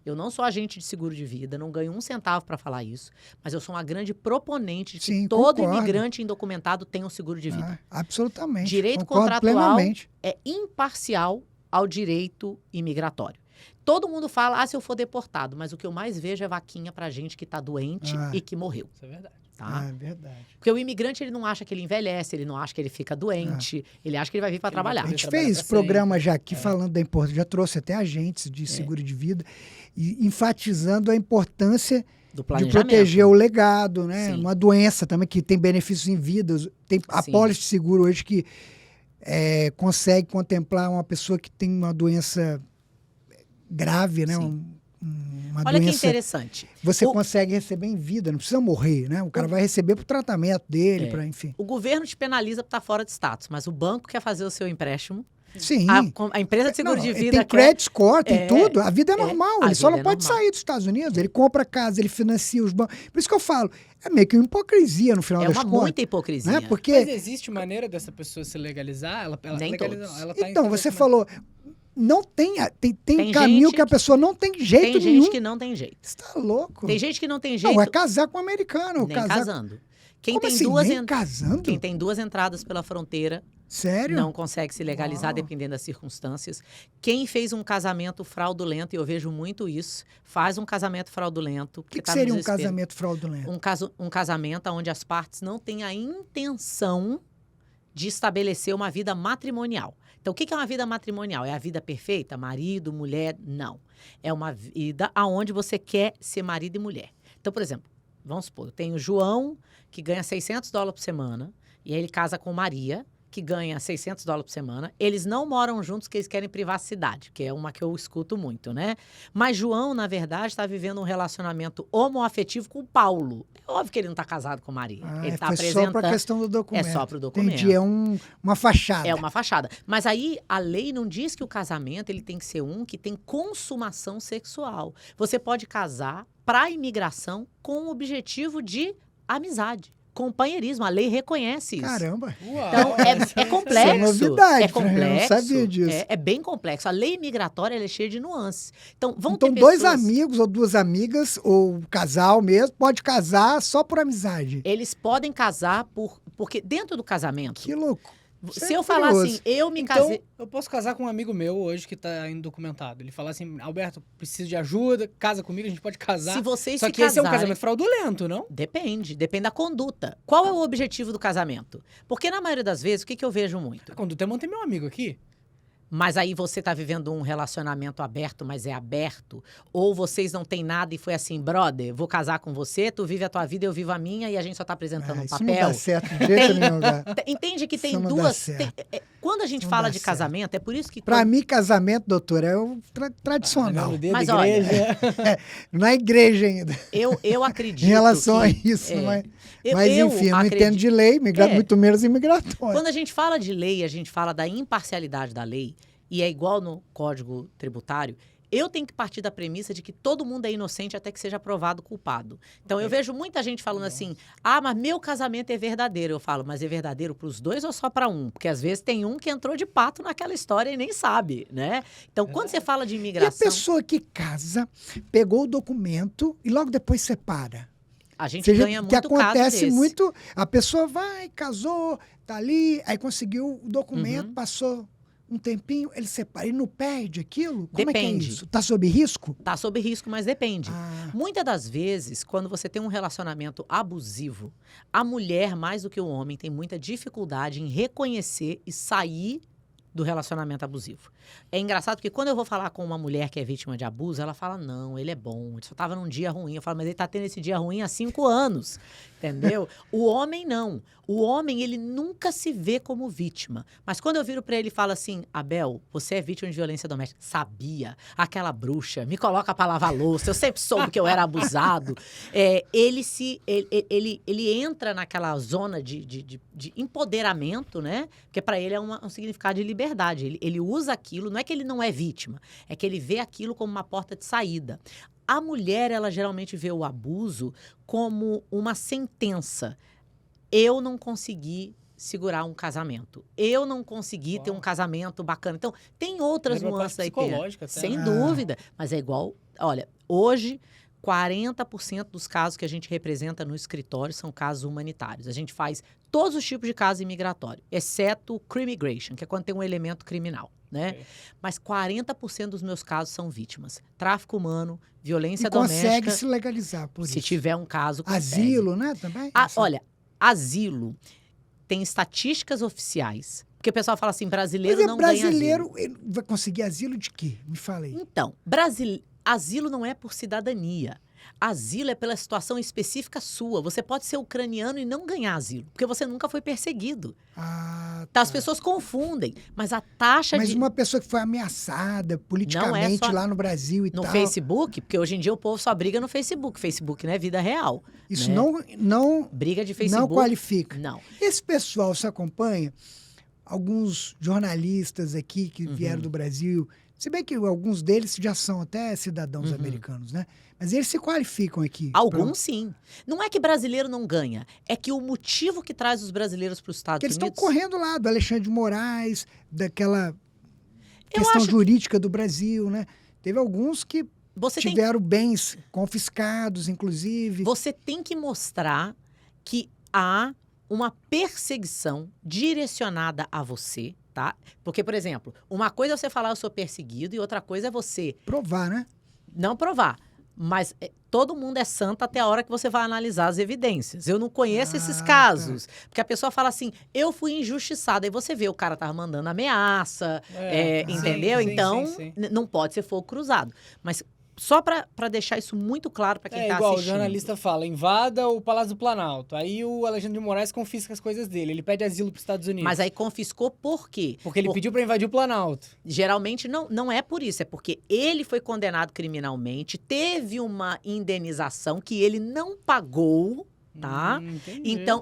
Eu não sou agente de seguro de vida, não ganho 1 centavo para falar isso, mas eu sou uma grande proponente de que Sim, todo concordo. imigrante indocumentado tenha um seguro de vida. Absolutamente. Direito Concordo contratual plenamente. é imparcial ao direito imigratório. Todo mundo fala, se eu for deportado, mas o que eu mais vejo é vaquinha pra gente que tá doente e que morreu, Isso é verdade. tá? É verdade. Porque o imigrante, ele não acha que ele envelhece, ele não acha que ele fica doente, ele acha que ele vai vir para Ele vai trabalhar. A gente trabalhar fez pra programa sempre. já aqui falando da importância, já trouxe até agentes de seguro de vida, e enfatizando a importância Do de planejamento. proteger o legado, né? Sim. Uma doença também que tem benefícios em vidas. Tem a Sim. pólice de seguro hoje que consegue contemplar uma pessoa que tem uma doença grave, né? Sim. Uma Olha que doença. interessante. Você O- consegue receber em vida, não precisa morrer, né? O cara vai receber pro tratamento dele, para enfim. O governo te penaliza por estar fora de status, mas o banco quer fazer o seu empréstimo. Sim. A empresa de seguro Não, de vida tem quer... credit score, tem É, tudo. A vida é normal. a Ele só vida não é pode normal. sair dos Estados Unidos. Ele compra casa, ele financia os bancos. Por isso que eu falo, é meio que uma hipocrisia no final É das uma contas. muita hipocrisia. Né? Mas Porque, existe maneira dessa pessoa se legalizar? Ela Nem legaliza, todos. não, ela tá em então, você estabelecimento. falou, não tem, tem Tem caminho gente que a pessoa não tem jeito Tem nenhum. gente que não tem jeito. Você tá louco? Tem gente que não tem jeito Não, é casar com um americano. nem casar... casando. Quem Como tem assim, duas nem casando? Quem tem 2 entradas pela fronteira Sério? não consegue se legalizar Uau. dependendo das circunstâncias. Quem fez um casamento fraudulento, e eu vejo muito isso, faz um casamento fraudulento. O porque que tá no seria um desespero. casamento fraudulento? Um casamento onde as partes não têm a intenção de estabelecer uma vida matrimonial. Então, o que é uma vida matrimonial? É a vida perfeita? Marido, mulher? Não. É uma vida onde você quer ser marido e mulher. Então, por exemplo, vamos supor, eu tenho o João, que ganha $600 por semana, e aí ele casa com Maria, que ganha $600 por semana. Eles não moram juntos porque eles querem privacidade, que é uma que eu escuto muito, né? Mas João, na verdade, está vivendo um relacionamento homoafetivo com o Paulo. É óbvio que ele não está casado com Maria. Ele está foi só apresentando... para a questão do documento. É só pro documento. Entendi, é uma fachada. É uma fachada. Mas aí a lei não diz que o casamento ele tem que ser um que tem consumação sexual. Você pode casar para imigração com o objetivo de amizade, companheirismo. A lei reconhece isso. Caramba. Uau, Então, é complexo. Isso é novidade, É complexo. eu não sabia disso. É bem complexo. A lei migratória ela é cheia de nuances. Então, vão Então, ter dois pessoas... amigos ou duas amigas, ou casal mesmo, pode casar só por amizade. Eles podem casar porque dentro do casamento... Que louco. Isso Se é eu falar curioso. assim, eu me Então, casei... eu posso casar com um amigo meu hoje que tá indocumentado. Ele fala assim, Alberto, preciso de ajuda, casa comigo, a gente pode casar. Se vocês Só se que esse é um casarem- casamento fraudulento, não? Depende da conduta. Qual é o objetivo do casamento? Porque na maioria das vezes, o que eu vejo muito? A conduta é manter meu amigo aqui. Mas aí você tá vivendo um relacionamento aberto, mas é aberto. Ou vocês não têm nada e foi assim, brother, vou casar com você, tu vive a tua vida, eu vivo a minha e a gente só tá apresentando um Isso não papel. dá certo de jeito nenhum, cara. Entende que tem Isso não dá duas... certo. Quando a gente Não fala dá de certo. casamento, é por isso que... Pra mim, casamento, doutor, é o tradicional. No dedo Mas da olha, igreja. Não é igreja ainda. eu acredito Em relação a que- isso, não é? eu- Mas, eu enfim, eu não acredito- entendo de lei, muito menos imigratória. Quando a gente fala de lei, a gente fala da imparcialidade da lei, e é igual no Código Tributário, eu tenho que partir da premissa de que todo mundo é inocente até que seja provado culpado. Então, eu vejo muita gente falando assim, mas meu casamento é verdadeiro. Eu falo, mas é verdadeiro para os dois ou só para um? Porque às vezes tem um que entrou de pato naquela história e nem sabe, né? Então, quando você fala de E a imigração... pessoa que casa, pegou o documento e logo depois separa? A gente Seja, ganha que muito caso acontece desse. muito, a pessoa vai, casou, tá ali, aí conseguiu o documento, passou um tempinho, ele separa. E não perde aquilo? Como é que é Depende. isso? Tá sob risco? Tá sob risco, mas depende. Ah. Muitas das vezes, quando você tem um relacionamento abusivo, a mulher, mais do que o homem, tem muita dificuldade em reconhecer e sair do relacionamento abusivo. É engraçado porque quando eu vou falar com uma mulher que é vítima de abuso, ela fala, não, ele é bom, ele só estava num dia ruim. Eu falo, mas ele está tendo esse dia ruim há 5 anos, entendeu? O homem não. O homem, ele nunca se vê como vítima. Mas quando eu viro para ele e falo assim, Abel, você é vítima de violência doméstica. Sabia, aquela bruxa, me coloca pra lavar louça, eu sempre soube que eu era abusado. Ele entra naquela zona de empoderamento, né? Porque para ele é um significado de liberdade. Ele usa aquilo, não é que ele não é vítima, é que ele vê aquilo como uma porta de saída. A mulher, ela geralmente vê o abuso como uma sentença. Eu não consegui segurar um casamento. Eu não consegui ter um casamento bacana. Então, tem outras nuances aí. Psicológica, sem dúvida. Mas é igual... Olha, hoje, 40% dos casos que a gente representa no escritório são casos humanitários. A gente faz todos os tipos de casos imigratórios, exceto crime-migration, que é quando tem um elemento criminal, né? Okay. Mas 40% dos meus casos são vítimas. Tráfico humano, violência doméstica. Consegue se legalizar por isso. Se tiver um caso, consegue. Asilo, né? Também? Olha, asilo tem estatísticas oficiais. Porque o pessoal fala assim, brasileiro não ganha asilo. Brasileiro vai conseguir asilo de quê? Me fala aí. Então, asilo não é por cidadania. Asilo é pela situação específica sua. Você pode ser ucraniano e não ganhar asilo, porque você nunca foi perseguido. Tá. As pessoas confundem, mas a taxa Mas uma pessoa que foi ameaçada politicamente lá no Brasil e tal... No Facebook, porque hoje em dia o povo só briga no Facebook. Facebook não é vida real. Isso né? não... Briga de Facebook... Não qualifica. Não. Esse pessoal se acompanha... Alguns jornalistas aqui que vieram do Brasil, se bem que alguns deles já são até cidadãos americanos, né? Mas eles se qualificam aqui. Alguns sim. Não é que brasileiro não ganha, é que o motivo que traz os brasileiros para os Estados Unidos... Eles estão correndo lá do Alexandre de Moraes, daquela questão jurídica do Brasil, né? Teve alguns que tiveram bens confiscados, inclusive. Você tem que mostrar que há uma perseguição direcionada a você, tá? Porque, por exemplo, uma coisa é você falar eu sou perseguido e outra coisa é você... Provar, né? Não provar, mas todo mundo é santo até a hora que você vai analisar as evidências. Eu não conheço esses casos. Tá. Porque a pessoa fala assim, eu fui injustiçada. Aí você vê, o cara tava mandando ameaça, entendeu? Sim, então, não pode ser fogo cruzado. Mas... Só para deixar isso muito claro para quem está assistindo. Igual o jornalista fala, invada o Palácio do Planalto. Aí o Alexandre de Moraes confisca as coisas dele. Ele pede asilo para os Estados Unidos. Mas aí confiscou por quê? Porque ele pediu para invadir o Planalto. Geralmente não é por isso. É porque ele foi condenado criminalmente, teve uma indenização que ele não pagou... Tá?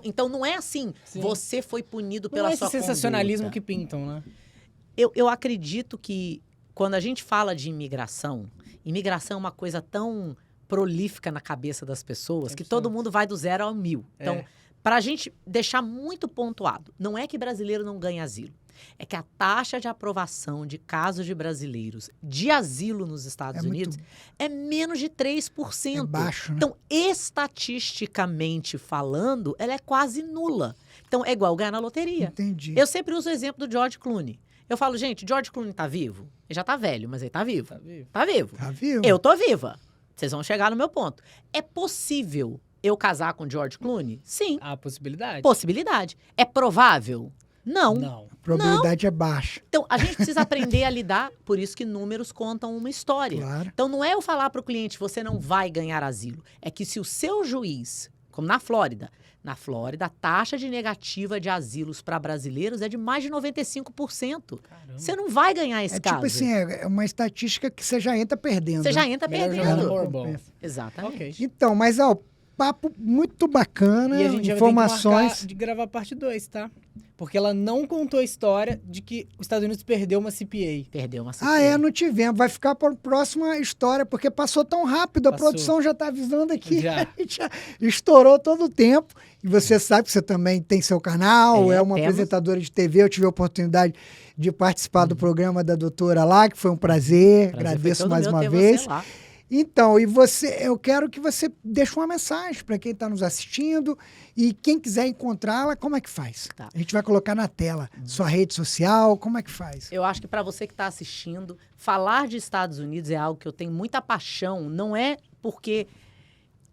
Então não é assim, você foi punido pela sua conduta. Não é esse sensacionalismo que pintam, né? Eu acredito que quando a gente fala de imigração é uma coisa tão prolífica na cabeça das pessoas que todo mundo vai do 0 ao 1000. Então, para a gente deixar muito pontuado, não é que brasileiro não ganha asilo. É que a taxa de aprovação de casos de brasileiros de asilo nos Estados Unidos é menos de 3%. É baixo, né? Então, estatisticamente falando, ela é quase nula. Então, é igual ganhar na loteria. Entendi. Eu sempre uso o exemplo do George Clooney. Eu falo, gente, George Clooney tá vivo? Ele já tá velho, mas ele tá vivo. Tá vivo. Eu tô viva. Vocês vão chegar no meu ponto. É possível eu casar com George Clooney? Sim. Há possibilidade. Possibilidade. É provável? Não. A probabilidade é baixa. Então, a gente precisa aprender a lidar, por isso que números contam uma história. Claro. Então, não é eu falar para o cliente, você não vai ganhar asilo. É que se o seu juiz, como na Flórida, a taxa de negativa de asilos para brasileiros é de mais de 95%. Caramba. Você não vai ganhar esse caso. Tipo assim, é uma estatística que você já entra perdendo. Você já entra perdendo. Bom. Exatamente. Então, mas papo muito bacana, E a gente informações. vai ter que marcar de gravar parte 2, tá? Porque ela não contou a história de que os Estados Unidos perdeu uma CPA. Perdeu uma Não tivemos. Vai ficar para a próxima história, porque passou tão rápido. A Passou. produção já está avisando aqui. Já. A gente já estourou todo o tempo. E você sabe que você também tem seu canal, é uma apresentadora de TV. Eu tive a oportunidade de participar do programa da doutora lá, que foi um prazer. Agradeço mais uma vez. Então, eu quero que você deixe uma mensagem para quem está nos assistindo e quem quiser encontrá-la, como é que faz? Tá. A gente vai colocar na tela sua rede social, como é que faz? Eu acho que para você que está assistindo, falar de Estados Unidos é algo que eu tenho muita paixão. Não é porque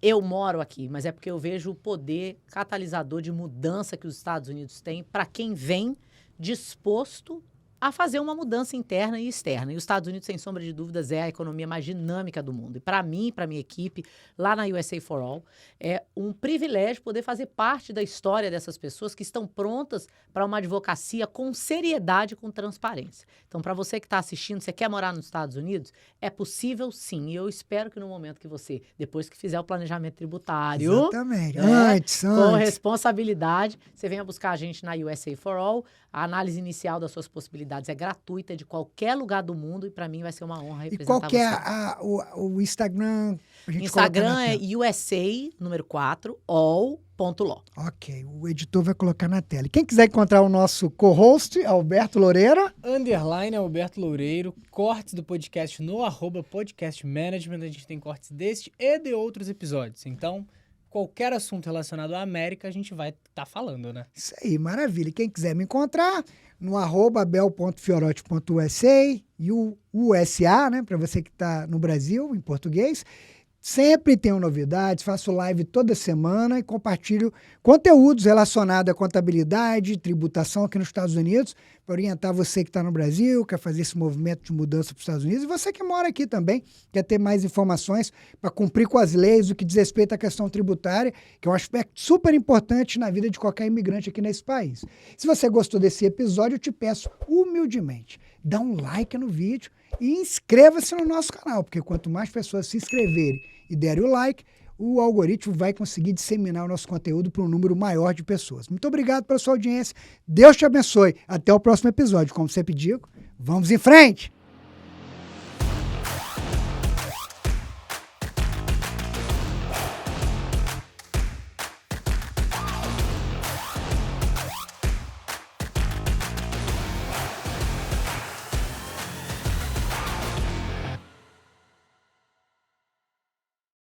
eu moro aqui, mas é porque eu vejo o poder catalisador de mudança que os Estados Unidos têm para quem vem disposto a fazer uma mudança interna e externa. E os Estados Unidos, sem sombra de dúvidas, é a economia mais dinâmica do mundo. E para mim, para minha equipe, lá na USA for All, é um privilégio poder fazer parte da história dessas pessoas que estão prontas para uma advocacia com seriedade e com transparência. Então, para você que está assistindo, você quer morar nos Estados Unidos? É possível, sim. E eu espero que no momento que você, depois que fizer o planejamento tributário... Exatamente. Antes. Com responsabilidade, você venha buscar a gente na USA for All. A análise inicial das suas possibilidades é gratuita, de qualquer lugar do mundo, e para mim vai ser uma honra representar você. E qual que é o Instagram? Instagram é USA, número 4, all.law. Ok, o editor vai colocar na tela. E quem quiser encontrar o nosso co-host, Alberto Loureiro. _ Alberto Loureiro, cortes do podcast no @podcastmanagement. A gente tem cortes deste e de outros episódios. Então, qualquer assunto relacionado à América, a gente vai estar falando, né? Isso aí, maravilha. Quem quiser me encontrar, no @abel.fiorotti.usa e o USA, né, para você que está no Brasil, em português. Sempre tenho novidades, faço live toda semana e compartilho conteúdos relacionados à contabilidade, tributação aqui nos Estados Unidos, para orientar você que está no Brasil, quer fazer esse movimento de mudança para os Estados Unidos, e você que mora aqui também, quer ter mais informações para cumprir com as leis, o que diz respeito à questão tributária, que é um aspecto super importante na vida de qualquer imigrante aqui nesse país. Se você gostou desse episódio, eu te peço humildemente, dá um like no vídeo e inscreva-se no nosso canal, porque quanto mais pessoas se inscreverem e derem o like, o algoritmo vai conseguir disseminar o nosso conteúdo para um número maior de pessoas. Muito obrigado pela sua audiência. Deus te abençoe. Até o próximo episódio. Como sempre digo, vamos em frente!